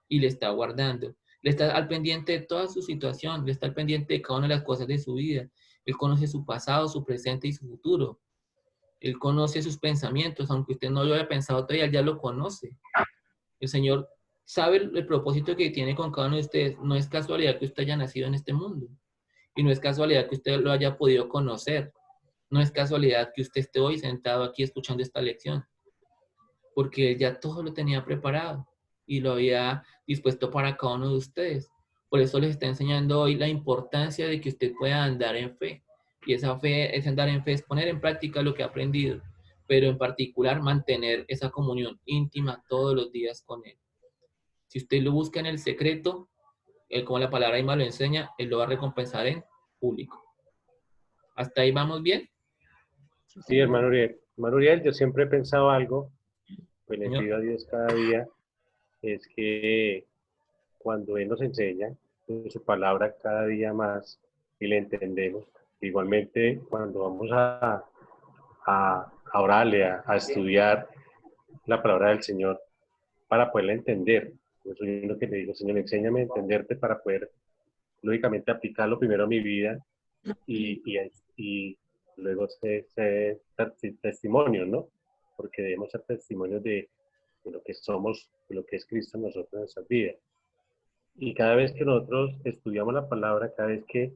y le está guardando. Le está al pendiente de toda su situación, le está al pendiente de cada una de las cosas de su vida. Él conoce su pasado, su presente y su futuro. Él conoce sus pensamientos, aunque usted no lo haya pensado todavía, Él ya lo conoce. El Señor sabe el propósito que tiene con cada uno de ustedes. No es casualidad que usted haya nacido en este mundo. Y no es casualidad que usted lo haya podido conocer. No es casualidad que usted esté hoy sentado aquí escuchando esta lección. Porque Él ya todo lo tenía preparado y lo había dispuesto para cada uno de ustedes. Por eso les está enseñando hoy la importancia de que usted pueda andar en fe. Y esa fe, ese andar en fe es poner en práctica lo que ha aprendido. pero en particular mantener esa comunión íntima todos los días con Él. Si usted lo busca en el secreto, Él, como la palabra misma lo enseña, Él lo va a recompensar en público. ¿Hasta ahí vamos bien? Sí, hermano Uriel. Hermano Uriel, yo siempre he pensado algo, pues le Señor. pido a Dios cada día, es que cuando Él nos enseña en su palabra cada día más y le entendemos, igualmente cuando vamos a orarle, a estudiar la palabra del Señor para poderla entender. Yo soy uno que le digo, Señor, enséñame a entenderte para poder, lógicamente, aplicarlo primero a mi vida y luego ser testimonio, ¿no? Porque debemos ser testimonios de lo que somos, de lo que es Cristo en nosotros en nuestras vidas. Y cada vez que nosotros estudiamos la palabra, cada vez que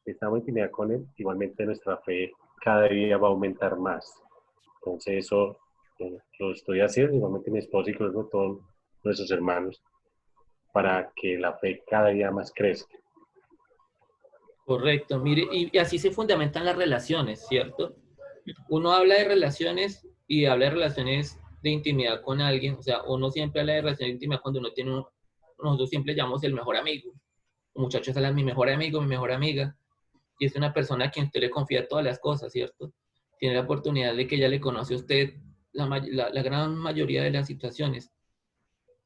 estamos en intimidad con Él, igualmente nuestra fe cada día va a aumentar más. Entonces eso lo estoy haciendo, igualmente mi esposa y luego todos nuestros hermanos, para que la fe cada día más crezca. Correcto, mire, y así se fundamentan las relaciones, ¿cierto? Uno habla de relaciones y habla de relaciones de intimidad con alguien, o sea, uno siempre habla de relaciones de intimidad cuando uno tiene nosotros siempre llamamos el mejor amigo. Muchachos hablan mi mejor amigo, mi mejor amiga, y es una persona a quien usted le confía todas las cosas, ¿cierto? Tiene la oportunidad de que ella le conoce a usted la gran mayoría de las situaciones.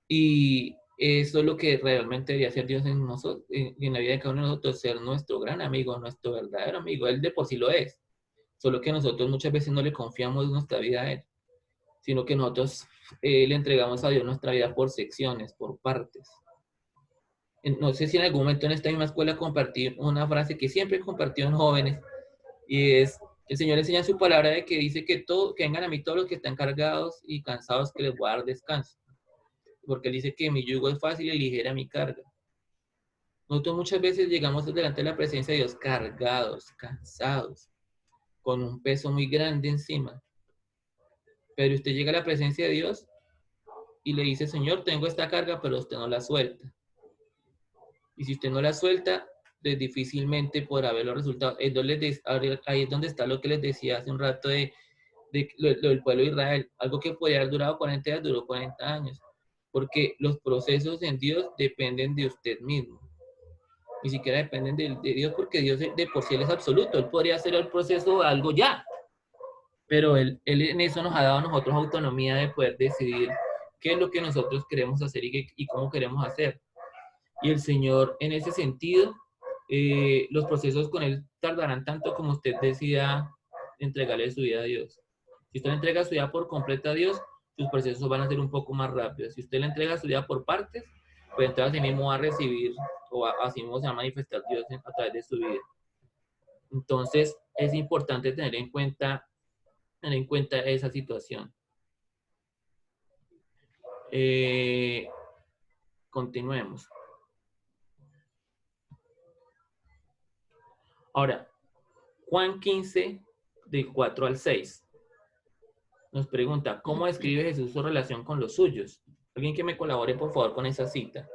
Y eso es lo que realmente debería hacer Dios en nosotros, en la vida de cada uno de nosotros, ser nuestro gran amigo, nuestro verdadero amigo. Él de por sí lo es, solo que nosotros muchas veces no le confiamos nuestra vida a Él, sino que nosotros le entregamos a Dios nuestra vida por secciones, por partes. No sé si en algún momento en esta misma escuela compartí una frase que siempre he compartido en jóvenes, y es, el Señor enseña su palabra de que dice que vengan a mí todos los que están cargados y cansados, que les voy a dar descanso. Porque Él dice que mi yugo es fácil y ligera mi carga. Nosotros muchas veces llegamos delante de la presencia de Dios cargados, cansados, con un peso muy grande encima. Pero usted llega a la presencia de Dios y le dice, Señor, tengo esta carga, pero usted no la suelta. Y si usted no la suelta, difícilmente podrá ver los resultados. Ahí es donde está lo que les decía hace un rato de lo del pueblo de Israel. Algo que podía haber durado 40 días, duró 40 años. Porque los procesos en Dios dependen de usted mismo. Ni siquiera dependen de Dios, porque Dios de por sí Él es absoluto. Él podría hacer el proceso algo ya. Pero él en eso nos ha dado a nosotros autonomía de poder decidir qué es lo que nosotros queremos hacer y cómo queremos hacer. Y el Señor, en ese sentido, los procesos con Él tardarán tanto como usted decida entregarle su vida a Dios. Si usted le entrega su vida por completa a Dios, sus procesos van a ser un poco más rápidos. Si usted le entrega su vida por partes, pues entonces así mismo va a recibir, así mismo se va a manifestar Dios a través de su vida. Entonces, es importante tener en cuenta esa situación. Continuemos. Ahora, Juan 15, del 4 al 6, nos pregunta, ¿cómo describe Jesús su relación con los suyos? Alguien que me colabore, por favor, con esa cita.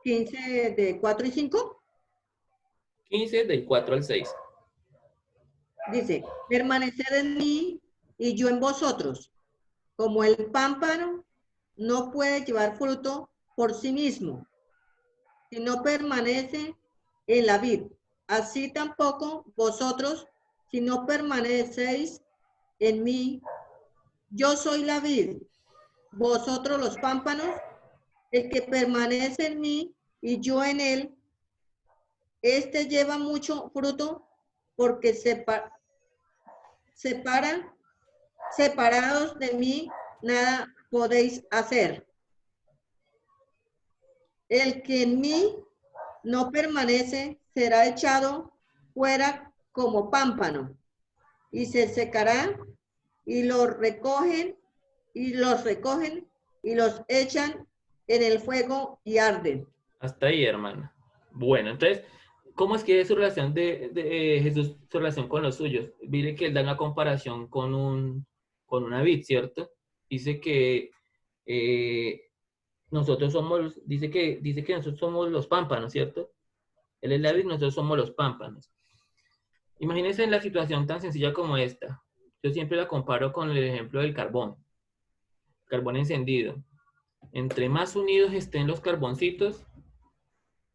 15 de 4 y 5. 15, del 4 al 6. Dice, permaneced en mí y yo en vosotros. Como el pámpano no puede llevar fruto por sí mismo, si no permanece en la vid. Así tampoco vosotros, si no permanecéis en mí. Yo soy la vid, vosotros los pámpanos. El que permanece en mí y yo en él, este lleva mucho fruto, porque separados de mí, nada podéis hacer. El que en mí no permanece será echado fuera como pámpano y se secará, y los recogen y los echan en el fuego y arden. Hasta ahí, hermana. Bueno, entonces, ¿cómo es que es su relación de Jesús, su relación con los suyos? Mire que él da una comparación con una vid, ¿cierto? Dice que nosotros somos, dice que nosotros somos los pámpanos, ¿cierto? Él es la vid, nosotros somos los pámpanos. Imagínense en la situación tan sencilla como esta. Yo siempre la comparo con el ejemplo del carbón. Carbón encendido. Entre más unidos estén los carboncitos,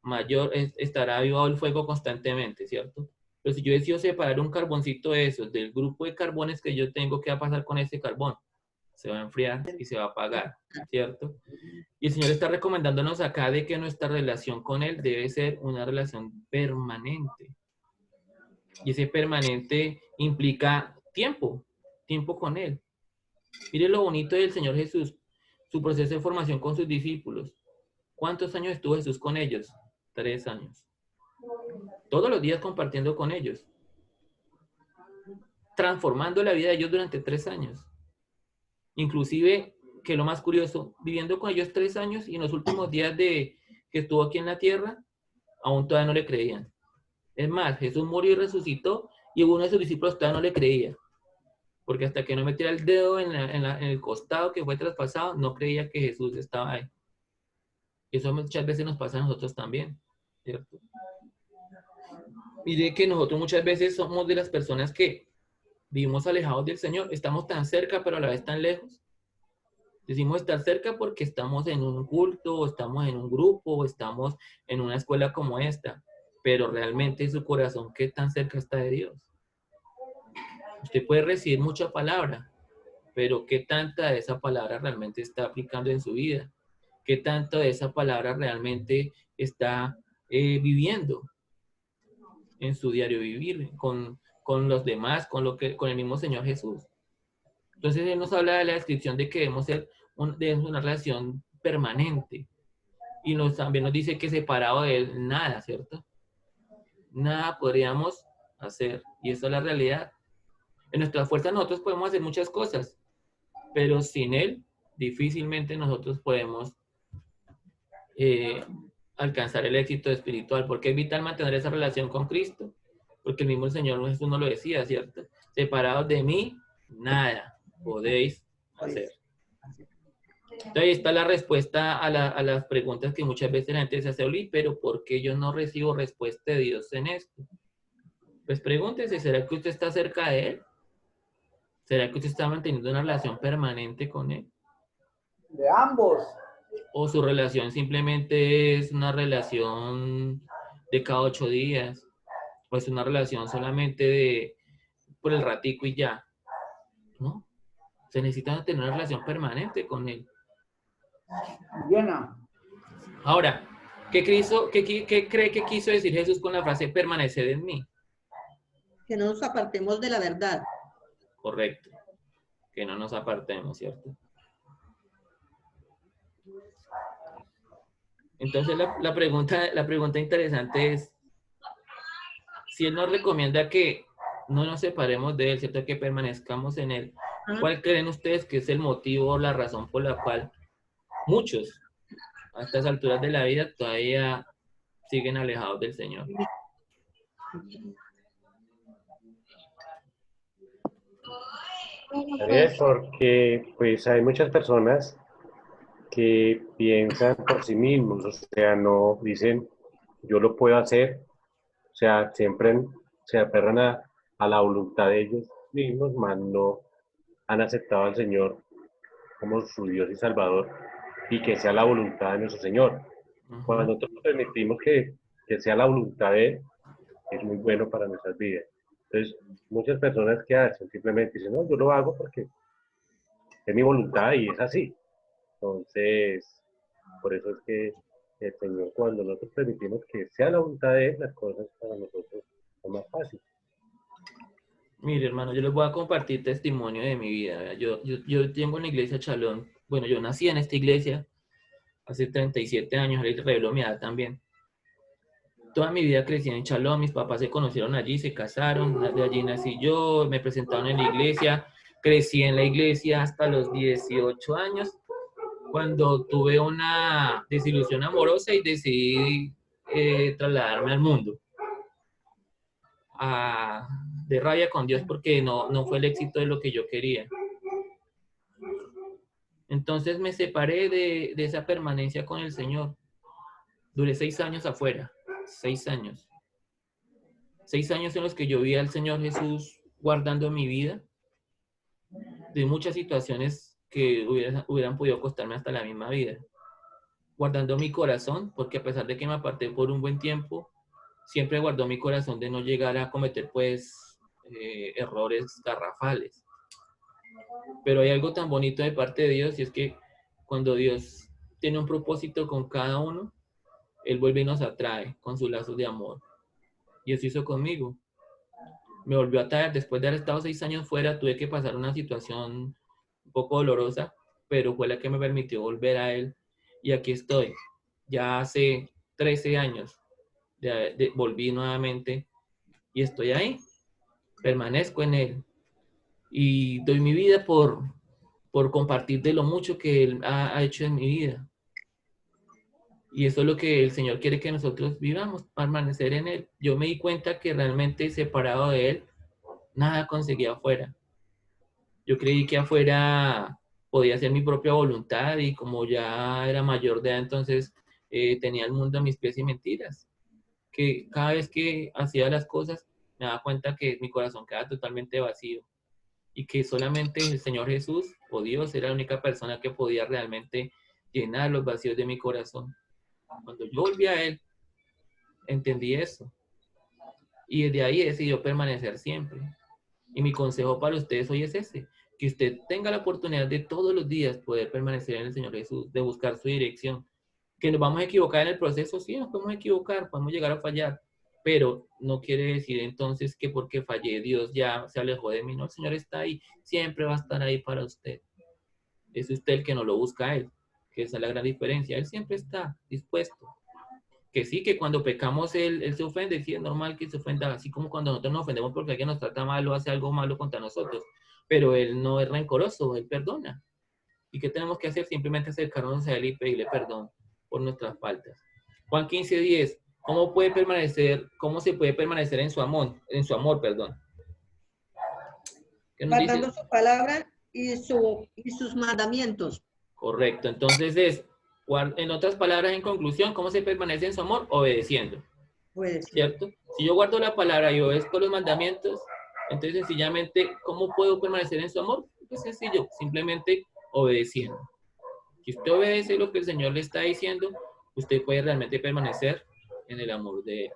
mayor estará avivado el fuego constantemente, ¿cierto? Pero si yo decido separar un carboncito de esos del grupo de carbones que yo tengo, ¿qué va a pasar con ese carbón? Se va a enfriar y se va a apagar, ¿cierto? Y el Señor está recomendándonos acá de que nuestra relación con Él debe ser una relación permanente. Y ese permanente implica tiempo, tiempo con Él. Mire lo bonito del Señor Jesús, su proceso de formación con sus discípulos. ¿Cuántos años estuvo Jesús con ellos? 3 años. Todos los días compartiendo con ellos. Transformando la vida de ellos durante 3 años. Inclusive, que lo más curioso, viviendo con ellos 3 años y en los últimos días que estuvo aquí en la tierra, aún todavía no le creían. Es más, Jesús murió y resucitó y uno de sus discípulos todavía no le creía. Porque hasta que no metiera el dedo en el costado que fue traspasado, no creía que Jesús estaba ahí. Eso muchas veces nos pasa a nosotros también, ¿cierto? Mire que nosotros muchas veces somos de las personas que vivimos alejados del Señor. Estamos tan cerca, pero a la vez tan lejos. Decimos estar cerca porque estamos en un culto, o estamos en un grupo, o estamos en una escuela como esta. Pero realmente su corazón, ¿qué tan cerca está de Dios? Usted puede recibir mucha palabra, pero ¿qué tanta de esa palabra realmente está aplicando en su vida? ¿Qué tanto de esa palabra realmente está viviendo en su diario vivir con los demás, con el mismo Señor Jesús? Entonces Él nos habla de la descripción de que debemos ser de una relación permanente. Y también nos dice que separado de Él, nada, ¿cierto? Nada podríamos hacer. Y esa es la realidad. En nuestra fuerza nosotros podemos hacer muchas cosas, pero sin Él difícilmente nosotros podemos alcanzar el éxito espiritual. Porque es vital mantener esa relación con Cristo. Porque el mismo Señor Jesús nos lo decía, ¿cierto? Separados de mí, nada podéis hacer. Entonces ahí está la respuesta a las preguntas que muchas veces la gente se hace, Oli, pero ¿por qué yo no recibo respuesta de Dios en esto? Pues pregúntese, ¿será que usted está cerca de Él? ¿Será que usted está manteniendo una relación permanente con Él? De ambos. ¿O su relación simplemente es una relación de cada 8 días? ¿O es una relación solamente por el ratico y ya? ¿No? Se necesita tener una relación permanente con Él. Llena. Ahora, ¿qué cree que quiso decir Jesús con la frase permanecer en mí? Que no nos apartemos de la verdad. Correcto. Que no nos apartemos, ¿cierto? Entonces la pregunta interesante es, si Él nos recomienda que no nos separemos de Él, ¿cierto? Que permanezcamos en Él. ¿Cuál creen ustedes que es el motivo o la razón por la cual muchos a estas alturas de la vida todavía siguen alejados del Señor? Porque pues hay muchas personas que piensan por sí mismos, o sea, no dicen, yo lo puedo hacer, o sea, siempre se aferran a la voluntad de ellos mismos, mas no han aceptado al Señor como su Dios y Salvador, y que sea la voluntad de nuestro Señor. Cuando nosotros permitimos que sea la voluntad de Él, es muy bueno para nuestras vidas. Entonces, muchas personas que hacen simplemente dicen, no, yo lo hago porque es mi voluntad y es así. Entonces, por eso es que el Señor, cuando nosotros permitimos que sea la voluntad de Él, las cosas para nosotros son más fáciles. Mire, hermano, yo les voy a compartir testimonio de mi vida. Yo tengo en la iglesia Chalón. Bueno, yo nací en esta iglesia hace 37 años, les revelo mi edad también. Toda mi vida crecí en Chalón, mis papás se conocieron allí, se casaron, de allí nací yo, me presentaron en la iglesia, crecí en la iglesia hasta los 18 años, cuando tuve una desilusión amorosa y decidí trasladarme al mundo. De rabia con Dios porque no fue el éxito de lo que yo quería. Entonces me separé de esa permanencia con el Señor. Duré 6 años afuera, 6 años. 6 años en los que yo vi al Señor Jesús guardando mi vida de muchas situaciones que hubieran podido costarme hasta la misma vida. Guardando mi corazón, porque a pesar de que me aparté por un buen tiempo, siempre guardó mi corazón de no llegar a cometer, pues, errores garrafales. Pero hay algo tan bonito de parte de Dios, y es que cuando Dios tiene un propósito con cada uno, Él vuelve y nos atrae con sus lazos de amor. Y eso hizo conmigo. Me volvió a traer, después de haber estado 6 años fuera, tuve que pasar una situación un poco dolorosa, pero fue la que me permitió volver a Él. Y aquí estoy, ya hace 13 años, volví nuevamente y estoy ahí, permanezco en Él. Y doy mi vida por compartir de lo mucho que Él ha hecho en mi vida. Y eso es lo que el Señor quiere que nosotros vivamos, permanecer en Él. Yo me di cuenta que realmente separado de Él, nada conseguía afuera. Yo creí que afuera podía hacer mi propia voluntad, y como ya era mayor de edad, entonces tenía el mundo a mis pies y mentiras. Que cada vez que hacía las cosas, me daba cuenta que mi corazón quedaba totalmente vacío, y que solamente el Señor Jesús o Dios era la única persona que podía realmente llenar los vacíos de mi corazón. Cuando yo volví a Él, entendí eso. Y desde ahí decidió permanecer siempre. Y mi consejo para ustedes hoy es ese: que usted tenga la oportunidad de todos los días poder permanecer en el Señor Jesús, de buscar su dirección. Que nos vamos a equivocar en el proceso, sí, nos podemos equivocar, podemos llegar a fallar, pero no quiere decir entonces que porque fallé, Dios ya se alejó de mí. No, el Señor está ahí, siempre va a estar ahí para usted. Es usted el que no lo busca a Él, que esa es la gran diferencia. Él siempre está dispuesto. Que sí, que cuando pecamos él se ofende, sí, es normal que se ofenda, así como cuando nosotros nos ofendemos porque alguien nos trata mal o hace algo malo contra nosotros, pero Él no es rencoroso, Él perdona. ¿Y qué tenemos que hacer? Simplemente acercarnos a Él y pedirle perdón por nuestras faltas. Juan 15:10, ¿cómo se puede permanecer en su amor, perdón? ¿Qué nos dice? Guardando su palabra y sus mandamientos. Correcto, entonces en otras palabras, en conclusión, ¿cómo se permanece en su amor? Obedeciendo. ¿Cierto? Si yo guardo la palabra y obedezco los mandamientos, entonces sencillamente, ¿cómo puedo permanecer en su amor? Pues sencillo, simplemente obedeciendo. Si usted obedece lo que el Señor le está diciendo, usted puede realmente permanecer en el amor de Él.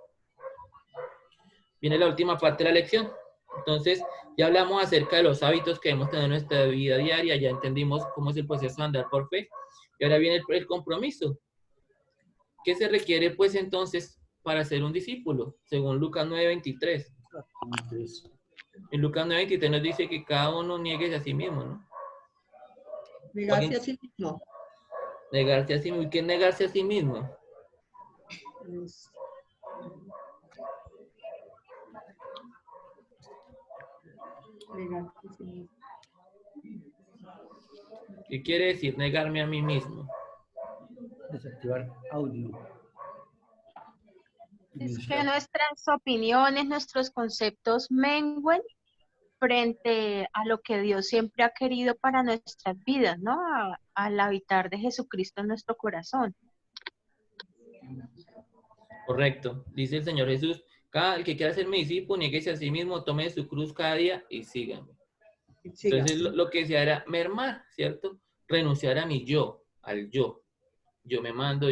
Viene la última parte de la lección. Entonces, ya hablamos acerca de los hábitos que debemos tener en nuestra vida diaria, ya entendimos cómo es el proceso de andar por fe, y ahora viene el compromiso. ¿Qué se requiere, pues, entonces, para ser un discípulo? Según Lucas 9:23. En Lucas 9:23 nos dice que cada uno niegue a sí mismo, ¿no? Negarse a sí mismo. Negarse a sí mismo. ¿Qué es negarse a sí mismo? ¿Qué quiere decir negarme a mí mismo? Desactivar audio. Es que nuestras opiniones, nuestros conceptos mengüen frente a lo que Dios siempre ha querido para nuestras vidas, ¿no? Al habitar de Jesucristo en nuestro corazón. Correcto. Dice el Señor Jesús: el que quiera ser mi discípulo, nieguese a sí mismo, tome su cruz cada día y sígame. Entonces lo que decía era mermar, ¿cierto? Renunciar a mi yo, al yo. Yo me mando,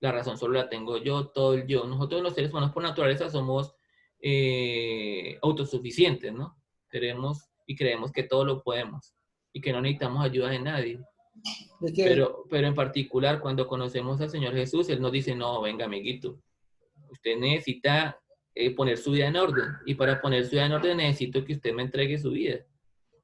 la razón solo la tengo yo, todo el yo. Nosotros los seres humanos por naturaleza somos autosuficientes, ¿no? Queremos y creemos que todo lo podemos y que no necesitamos ayuda de nadie. Pero en particular, cuando conocemos al Señor Jesús, Él nos dice: no, venga, amiguito, usted necesita poner su vida en orden, y para poner su vida en orden necesito que usted me entregue su vida.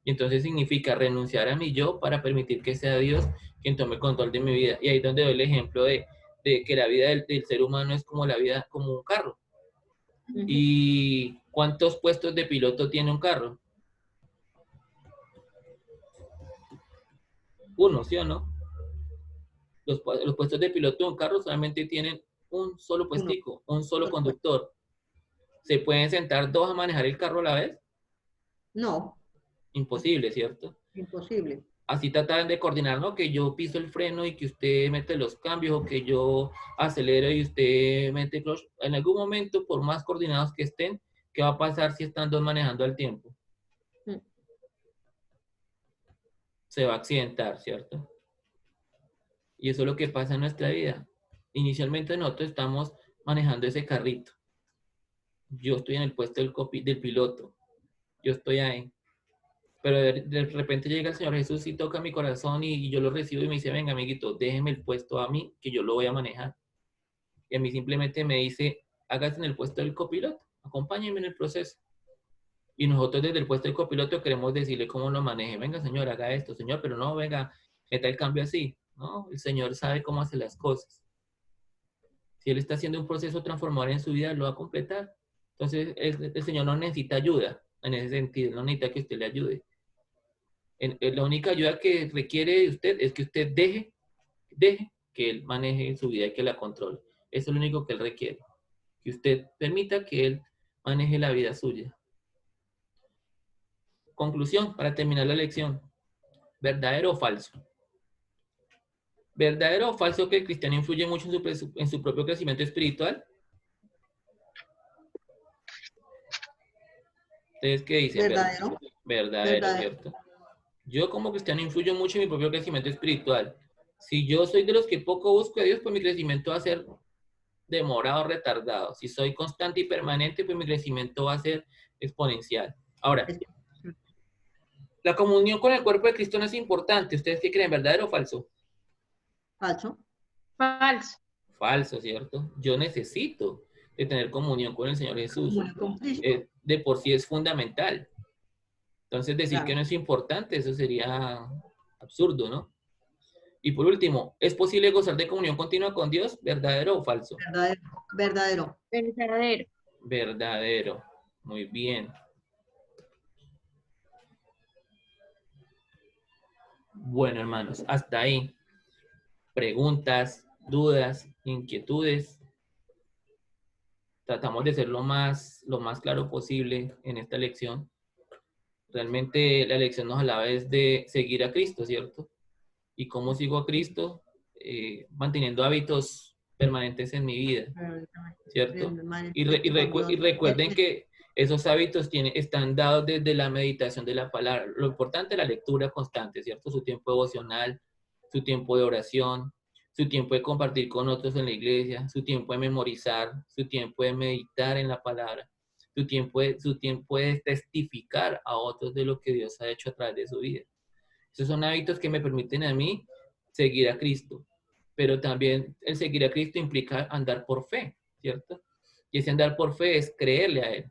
Y entonces significa renunciar a mi yo para permitir que sea Dios quien tome control de mi vida. Y ahí es donde doy el ejemplo de que la vida del ser humano es como como un carro. Uh-huh. ¿Y cuántos puestos de piloto tiene un carro? Uno, ¿sí o no? Los puestos de piloto de un carro solamente tienen un solo puestico, un solo conductor. ¿Se pueden sentar dos a manejar el carro a la vez? No. Imposible, ¿cierto? Imposible. así tratan de coordinar, ¿no? Que yo piso el freno y que usted mete los cambios, o que yo acelero y usted mete clutch. En algún momento, por más coordinados que estén, ¿qué va a pasar si están dos manejando al tiempo? Se va a accidentar, ¿cierto? Y eso es lo que pasa en nuestra vida. Inicialmente nosotros estamos manejando ese carrito. Yo estoy en el puesto del piloto. Yo estoy ahí. Pero de repente llega el Señor Jesús y toca mi corazón y yo lo recibo y me dice, venga, amiguito, déjeme el puesto a mí, que yo lo voy a manejar. Y a mí simplemente me dice, hágase en el puesto del copiloto, acompáñeme en el proceso. Y nosotros desde el puesto del copiloto queremos decirle cómo lo maneje. Venga, Señor, haga esto, Señor, pero no, venga, meta el cambio así. No, el Señor sabe cómo hacer las cosas. Si Él está haciendo un proceso transformador en su vida, lo va a completar. Entonces, el Señor no necesita ayuda en ese sentido, no necesita que usted le ayude. La única ayuda que requiere de usted es que usted deje que Él maneje su vida y que la controle. Eso es lo único que Él requiere. Que usted permita que Él maneje la vida suya. Conclusión, para terminar la lección. ¿Verdadero o falso? ¿Verdadero o falso que el cristiano influye mucho en su propio crecimiento espiritual? ¿Ustedes qué dicen? Verdadero. Verdadero, ¿cierto? Yo como cristiano influyo mucho en mi propio crecimiento espiritual. Si yo soy de los que poco busco a Dios, pues mi crecimiento va a ser demorado, retardado. Si soy constante y permanente, pues mi crecimiento va a ser exponencial. Ahora, la comunión con el cuerpo de Cristo no es importante. ¿Ustedes qué creen? ¿Verdadero o falso? Falso. Falso. Falso, ¿cierto? Yo necesito de tener comunión con el Señor Jesús. Comunión con Cristo. De por sí es fundamental. Entonces decir Claro. que no es importante, eso sería absurdo, ¿no? Y por último, ¿es posible gozar de comunión continua con Dios? ¿Verdadero o falso? Verdadero. Verdadero. Verdadero. Verdadero. Muy bien. Bueno, hermanos, hasta ahí. Preguntas, dudas, inquietudes. Tratamos de ser lo más claro posible en esta lección. Realmente la lección nos hablaba es de seguir a Cristo, ¿cierto? ¿Y cómo sigo a Cristo? Manteniendo hábitos permanentes en mi vida, ¿cierto? Y recuerden que esos hábitos están dados desde la meditación de la palabra. Lo importante es la lectura constante, ¿cierto? Su tiempo devocional, su tiempo de oración, su tiempo de compartir con otros en la iglesia, su tiempo de memorizar, su tiempo de meditar en la palabra, su tiempo de testificar a otros de lo que Dios ha hecho a través de su vida. Esos son hábitos que me permiten a mí seguir a Cristo. Pero también el seguir a Cristo implica andar por fe, ¿cierto? Y ese andar por fe es creerle a Él.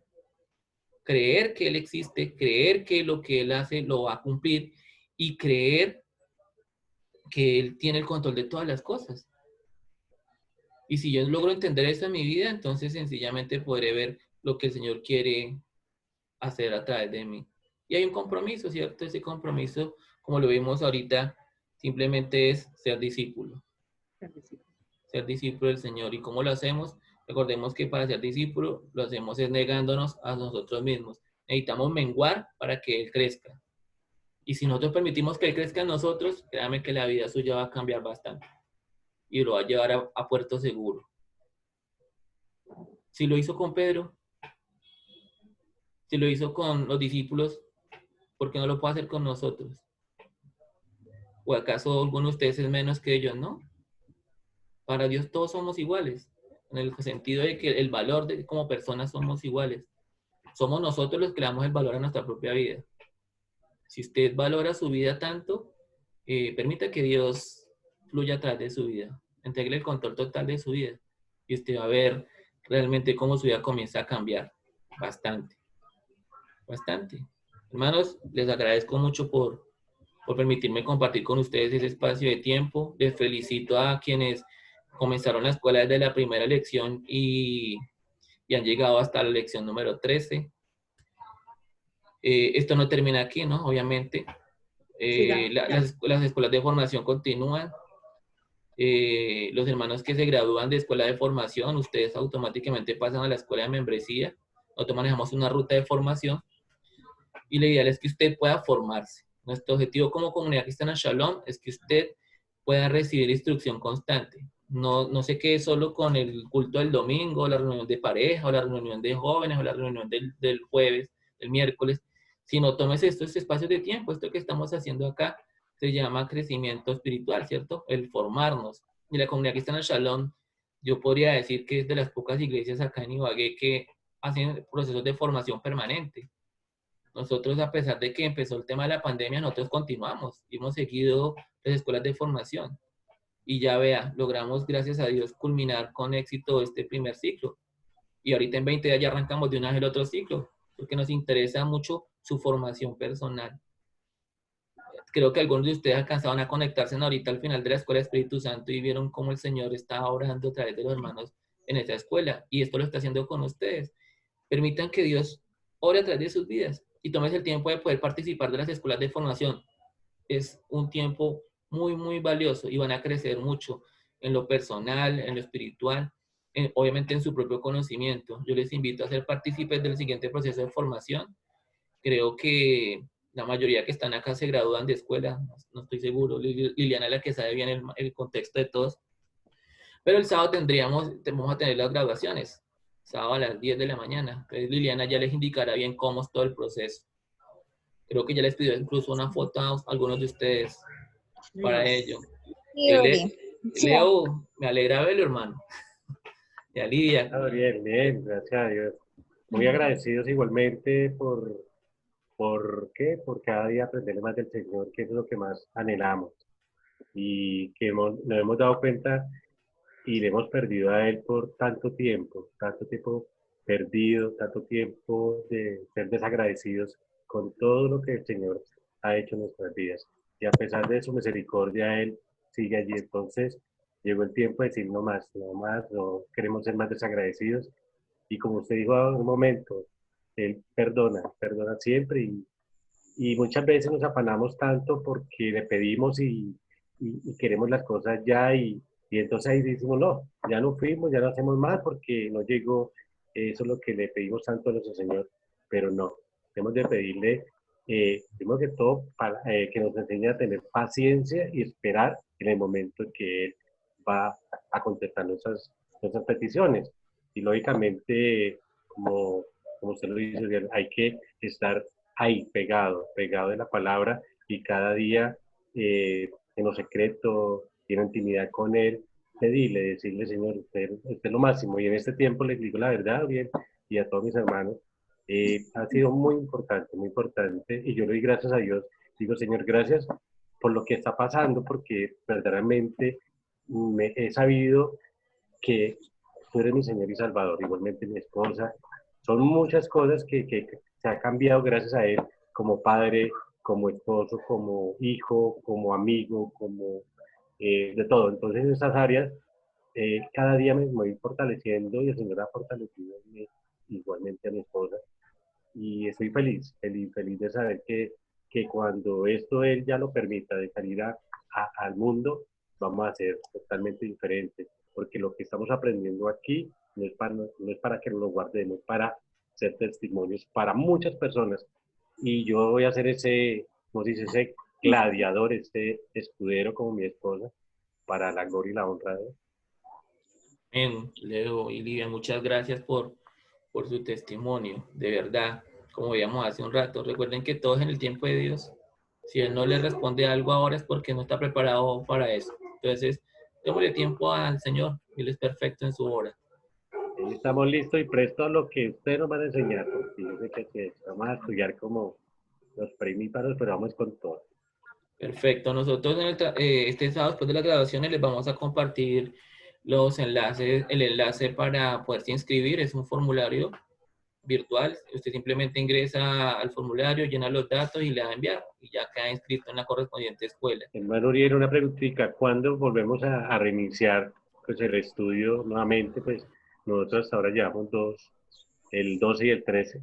Creer que Él existe, creer que lo que Él hace lo va a cumplir y creer que Él tiene el control de todas las cosas. Y si yo logro entender eso en mi vida, entonces sencillamente podré ver lo que el Señor quiere hacer a través de mí. Y hay un compromiso, ¿cierto? Ese compromiso, como lo vimos ahorita, simplemente es ser discípulo. Ser discípulo del Señor. ¿Y cómo lo hacemos? Recordemos que para ser discípulo lo hacemos es negándonos a nosotros mismos. Necesitamos menguar para que Él crezca. Y si nosotros permitimos que Él crezca en nosotros, créanme que la vida suya va a cambiar bastante. Y lo va a llevar a puerto seguro. Si lo hizo con Pedro, si lo hizo con los discípulos, ¿por qué no lo puede hacer con nosotros? ¿O acaso alguno de ustedes es menos que ellos? No. Para Dios todos somos iguales, en el sentido de que el valor de como personas somos iguales. Somos nosotros los que le damos el valor a nuestra propia vida. Si usted valora su vida tanto, permita que Dios fluya a través de su vida. Entregue el control total de su vida. Y usted va a ver realmente cómo su vida comienza a cambiar. Bastante. Bastante. Hermanos, les agradezco mucho por permitirme compartir con ustedes ese espacio de tiempo. Les felicito a quienes comenzaron la escuela desde la primera lección y han llegado hasta la lección número 13. Esto no termina aquí, ¿no? Obviamente. Las escuelas de formación continúan. Los hermanos que se gradúan de escuela de formación, ustedes automáticamente pasan a la escuela de membresía. Nosotros manejamos una ruta de formación y la idea es que usted pueda formarse. Nuestro objetivo como comunidad cristiana Shalom es que usted pueda recibir instrucción constante. No se quede solo con el culto del domingo, la reunión de pareja, o la reunión de jóvenes, o la reunión del jueves, del miércoles, sino tomes estos espacios de tiempo. Esto que estamos haciendo acá se llama crecimiento espiritual, ¿cierto? El formarnos. Y la comunidad cristiana Shalom, yo podría decir que es de las pocas iglesias acá en Ibagué que hacen procesos de formación permanente. Nosotros, a pesar de que empezó el tema de la pandemia, nosotros continuamos y hemos seguido las escuelas de formación. Y ya vea, logramos, gracias a Dios, culminar con éxito este primer ciclo. Y ahorita en 20 días ya arrancamos de una vez el otro ciclo, porque nos interesa mucho su formación personal. Creo que algunos de ustedes alcanzaron a conectarse ahorita al final de la Escuela de Espíritu Santo y vieron cómo el Señor está orando a través de los hermanos en esa escuela. Y esto lo está haciendo con ustedes. Permitan que Dios ore a través de sus vidas y tomes el tiempo de poder participar de las escuelas de formación. Es un tiempo muy, muy valioso y van a crecer mucho en lo personal, en lo espiritual, obviamente en su propio conocimiento. Yo les invito a ser partícipes del siguiente proceso de formación. Creo que la mayoría que están acá se gradúan de escuela, no estoy seguro. Liliana es la que sabe bien el contexto de todos. Pero el sábado vamos a tener las graduaciones, sábado a las 10 de la mañana. Entonces Liliana ya les indicará bien cómo es todo el proceso. Creo que ya les pidió incluso una foto a algunos de ustedes para ello. Leo, me alegra verlo, hermano. Y a Lidia. Bien, bien, gracias a Dios. Muy agradecidos igualmente ¿por qué? Por cada día aprender más del Señor, que es lo que más anhelamos. Y que nos hemos dado cuenta y le hemos perdido a Él por tanto tiempo perdido, tanto tiempo de ser desagradecidos con todo lo que el Señor ha hecho en nuestras vidas. Y a pesar de su misericordia, Él sigue allí. Entonces, llegó el tiempo de decir no más, no queremos ser más desagradecidos. Y como usted dijo en un momento, Él perdona siempre y muchas veces nos afanamos tanto porque le pedimos y queremos las cosas ya y entonces ahí decimos, no, ya no fuimos, ya no hacemos más porque no llegó eso es lo que le pedimos tanto a nuestro Señor, pero no, tenemos de pedirle, primero que todo, que nos enseñe a tener paciencia y esperar en el momento en que Él va a contestar nuestras peticiones. Y lógicamente, como usted lo dice, hay que estar ahí, pegado de la palabra y cada día en lo secreto, en intimidad con Él, decirle, Señor, usted es lo máximo. Y en este tiempo les digo la verdad, bien, y a todos mis hermanos, ha sido muy importante, y yo le doy gracias a Dios. Digo, Señor, gracias por lo que está pasando, porque verdaderamente he sabido que tú eres mi Señor y Salvador, igualmente mi esposa. Son muchas cosas que se ha cambiado gracias a Él, como padre, como esposo, como hijo, como amigo, como de todo. Entonces, en esas áreas, cada día me voy fortaleciendo y el Señor ha fortalecido igualmente a mi esposa. Y estoy feliz de saber que cuando esto Él ya lo permita, de salir al mundo, vamos a ser totalmente diferentes. Porque lo que estamos aprendiendo aquí no es para que nos lo guardemos, es para ser testimonios para muchas personas. Y yo voy a ser ese gladiador, ese escudero como mi esposa, para la gloria y la honra de Dios. Amén. Leo y Lidia, muchas gracias por su testimonio, de verdad. Como veíamos hace un rato, recuerden que todo es en el tiempo de Dios. Si Él no le responde algo ahora es porque no está preparado para eso. Entonces, démosle tiempo al Señor. Él es perfecto en su hora. Estamos listos y prestos a lo que usted nos va a enseñar, porque yo sé que vamos a estudiar como los primíparos, pero vamos con todo. Perfecto. Nosotros este sábado, después de las graduaciones, les vamos a compartir los enlaces, el enlace para poderse inscribir. Es un formulario virtual. Usted simplemente ingresa al formulario, llena los datos y le va a enviar. Y ya queda inscrito en la correspondiente escuela. Hermano Uriel, una preguntita. ¿Cuándo volvemos a reiniciar pues, el estudio nuevamente? Pues nosotros hasta ahora llevamos dos, el 12 y el 13,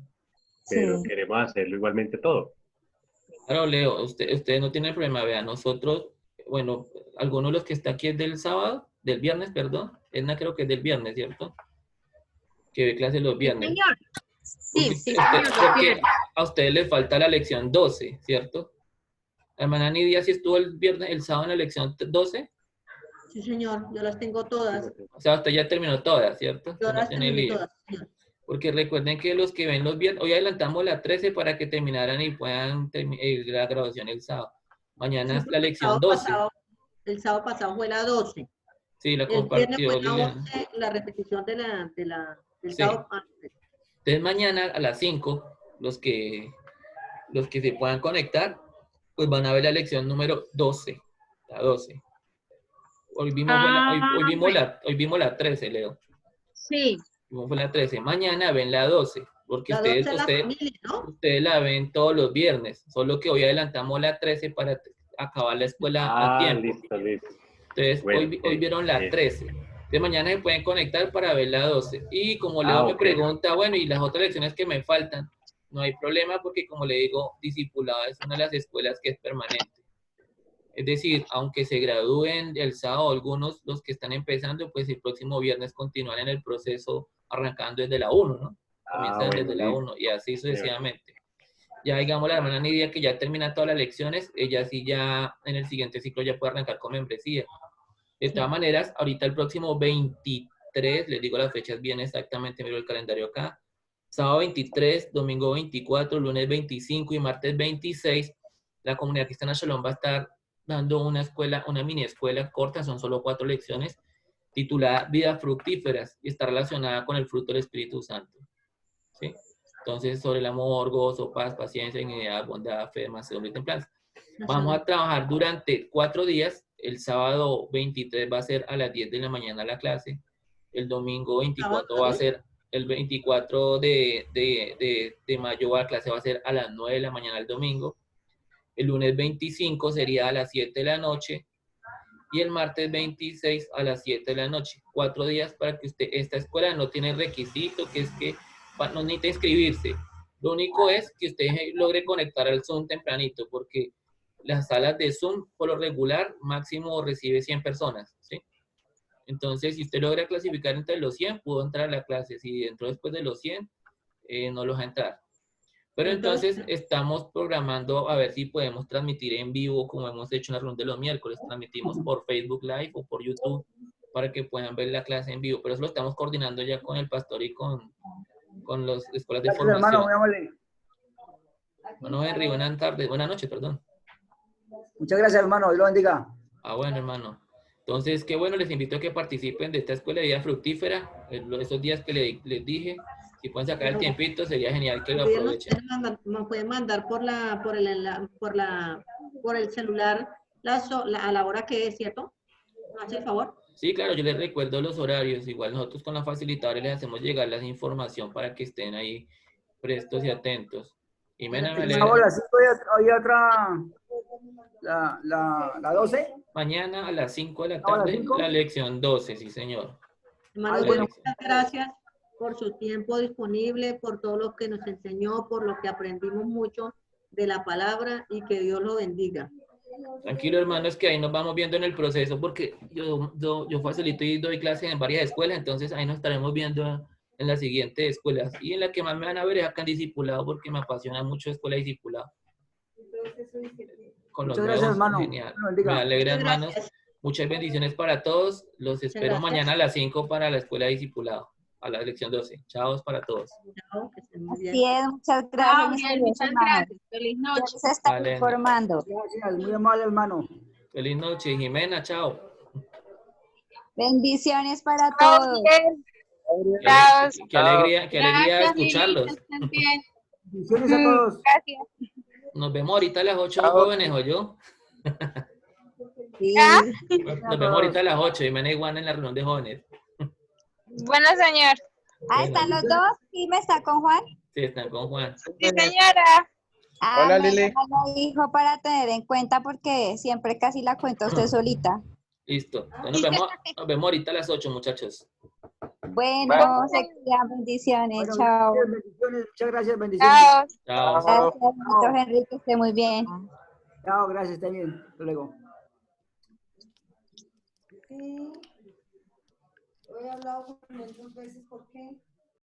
pero sí, queremos hacerlo igualmente todo. Claro, Leo, usted no tiene problema. Vea, nosotros, bueno, algunos de los que está aquí es del sábado, del viernes, perdón. Edna creo que es del viernes, ¿cierto? Que ve clases los viernes. Sí, señor. Sí, porque a ustedes les falta la lección 12, ¿cierto? Hermana Nidia, ¿sí estuvo el viernes, el sábado en la lección 12? Sí, señor, yo las tengo todas. O sea, usted ya terminó todas, ¿cierto? Yo Usted no las tiene terminé lío. todas, señor. Porque recuerden que los que ven los viernes, hoy adelantamos la 13 para que terminaran y puedan la graduación el sábado. Mañana Sí, es la porque lección 12. el sábado pasado fue la 12. Sí, la El viernes fue compartió la Liliana. 11, la repetición del Sí. sábado antes. Entonces mañana a las 5, los que se puedan conectar, pues van a ver la lección número 12. La 12. Hoy vimos, hoy vimos la 13, Leo. Sí. Vimos la 13. Mañana ven la 12, porque La 12 es la familia, ¿no? ustedes la ven todos los viernes, solo que hoy adelantamos la 13 para acabar la escuela a tiempo. Listo, listo. Entonces, Bueno, hoy vieron la 13. De mañana se pueden conectar para ver la 12. Y como Leo me ok. pregunta, bueno, y las otras lecciones que me faltan, no hay problema porque, como le digo, discipulado es una de las escuelas que es permanente. Es decir, aunque se gradúen el sábado algunos, los que están empezando, pues el próximo viernes continúan en el proceso arrancando desde la 1, ¿no? Comienzan Bueno, desde la listo. 1 y así sucesivamente. Ya digamos la hermana Nidia que ya termina todas las lecciones, ella sí ya en el siguiente ciclo ya puede arrancar con membresía. De todas maneras, ahorita el próximo 23, les digo las fechas bien exactamente, miro el calendario acá, sábado 23, domingo 24, lunes 25 y martes 26, la comunidad cristiana Shalom va a estar dando una escuela, una mini escuela corta, son solo 4 lecciones, titulada Vidas Fructíferas y está relacionada con el fruto del Espíritu Santo. ¿Sí? Entonces, sobre el amor, gozo, paz, paciencia, dignidad, bondad, fe, mansedumbre y templanza. Vamos a trabajar durante 4 días. El sábado 23 va a ser a las 10 de la mañana la clase. El domingo 24 va a ser, el 24 de mayo la clase va a ser a las 9 de la mañana el domingo. El lunes 25 sería a las 7 de la noche. Y el martes 26 a las 7 de la noche. 4 días para que usted, esta escuela no tiene requisito, que es que no necesita inscribirse. Lo único es que usted logre conectar al Zoom tempranito, porque las salas de Zoom, por lo regular, máximo recibe 100 personas, ¿sí? Entonces, si usted logra clasificar entre los 100, pudo entrar a la clase. Si entró después de los 100, no los va a entrar. Pero entonces estamos programando a ver si podemos transmitir en vivo, como hemos hecho en la reunión de los miércoles. Transmitimos por Facebook Live o por YouTube para que puedan ver la clase en vivo. Pero eso lo estamos coordinando ya con el pastor y con las escuelas de formación. Hermano, muy amable. Bueno, Henry, buenas noches, perdón. Muchas gracias, hermano. Dios lo bendiga. Bueno, hermano. Entonces, qué bueno, les invito a que participen de esta escuela de vida fructífera. Esos días que les dije, si pueden sacar el tiempito, sería genial que lo aprovechen. Nos pueden mandar por el celular a la hora que es, ¿cierto? ¿Me hace el favor? Sí, claro, yo les recuerdo los horarios. Igual nosotros con la facilitadora les hacemos llegar la información para que estén ahí prestos y atentos. Y me alegra. Ahora sí, hay otra, la 12. Mañana a las 5 de la tarde, la lección 12, sí, señor. Hermano, muchas gracias por su tiempo disponible, por todo lo que nos enseñó, por lo que aprendimos mucho de la palabra y que Dios lo bendiga. Tranquilo, hermano, es que ahí nos vamos viendo en el proceso porque yo facilito y doy clases en varias escuelas, entonces ahí nos estaremos viendo en las siguientes escuelas. Y en la que más me van a ver es acá en discipulado porque me apasiona mucho escuela de discipulado. Con los Muchas gracias, hermano. Genial. Me alegra, hermanos. Muchas bendiciones para todos. Los espero mañana a las 5 para la escuela de discipulado, a la lección 12. Chao para todos. Así es, muchas gracias. Muchas gracias. Feliz noche. Se está informando. Gracias, muy amable, hermano. Feliz noche, Jimena. Chao. Bendiciones para todos. Qué alegría escucharlos. Bendiciones a todos. Gracias. Nos vemos ahorita a las 8, jóvenes, ¿o yo? Sí. Nos vemos ahorita a las 8 y me da igual en la reunión de jóvenes. Bueno, señor. ¿Están los dos? ¿Sí me está con Juan? Sí, están con Juan. Sí, señora. Hola, Lili. Hijo, para tener en cuenta porque siempre casi la cuenta usted solita. Listo. Entonces nos vemos ahorita a las 8, muchachos. Bueno, se cuidan, bendiciones. Bueno, chao. Bendiciones, muchas gracias, bendiciones. Chao. Gracias, hermanito Henry, que esté muy bien. Chao, gracias, está bien. Hasta luego. Sí. He hablado con él 2 veces, ¿por qué?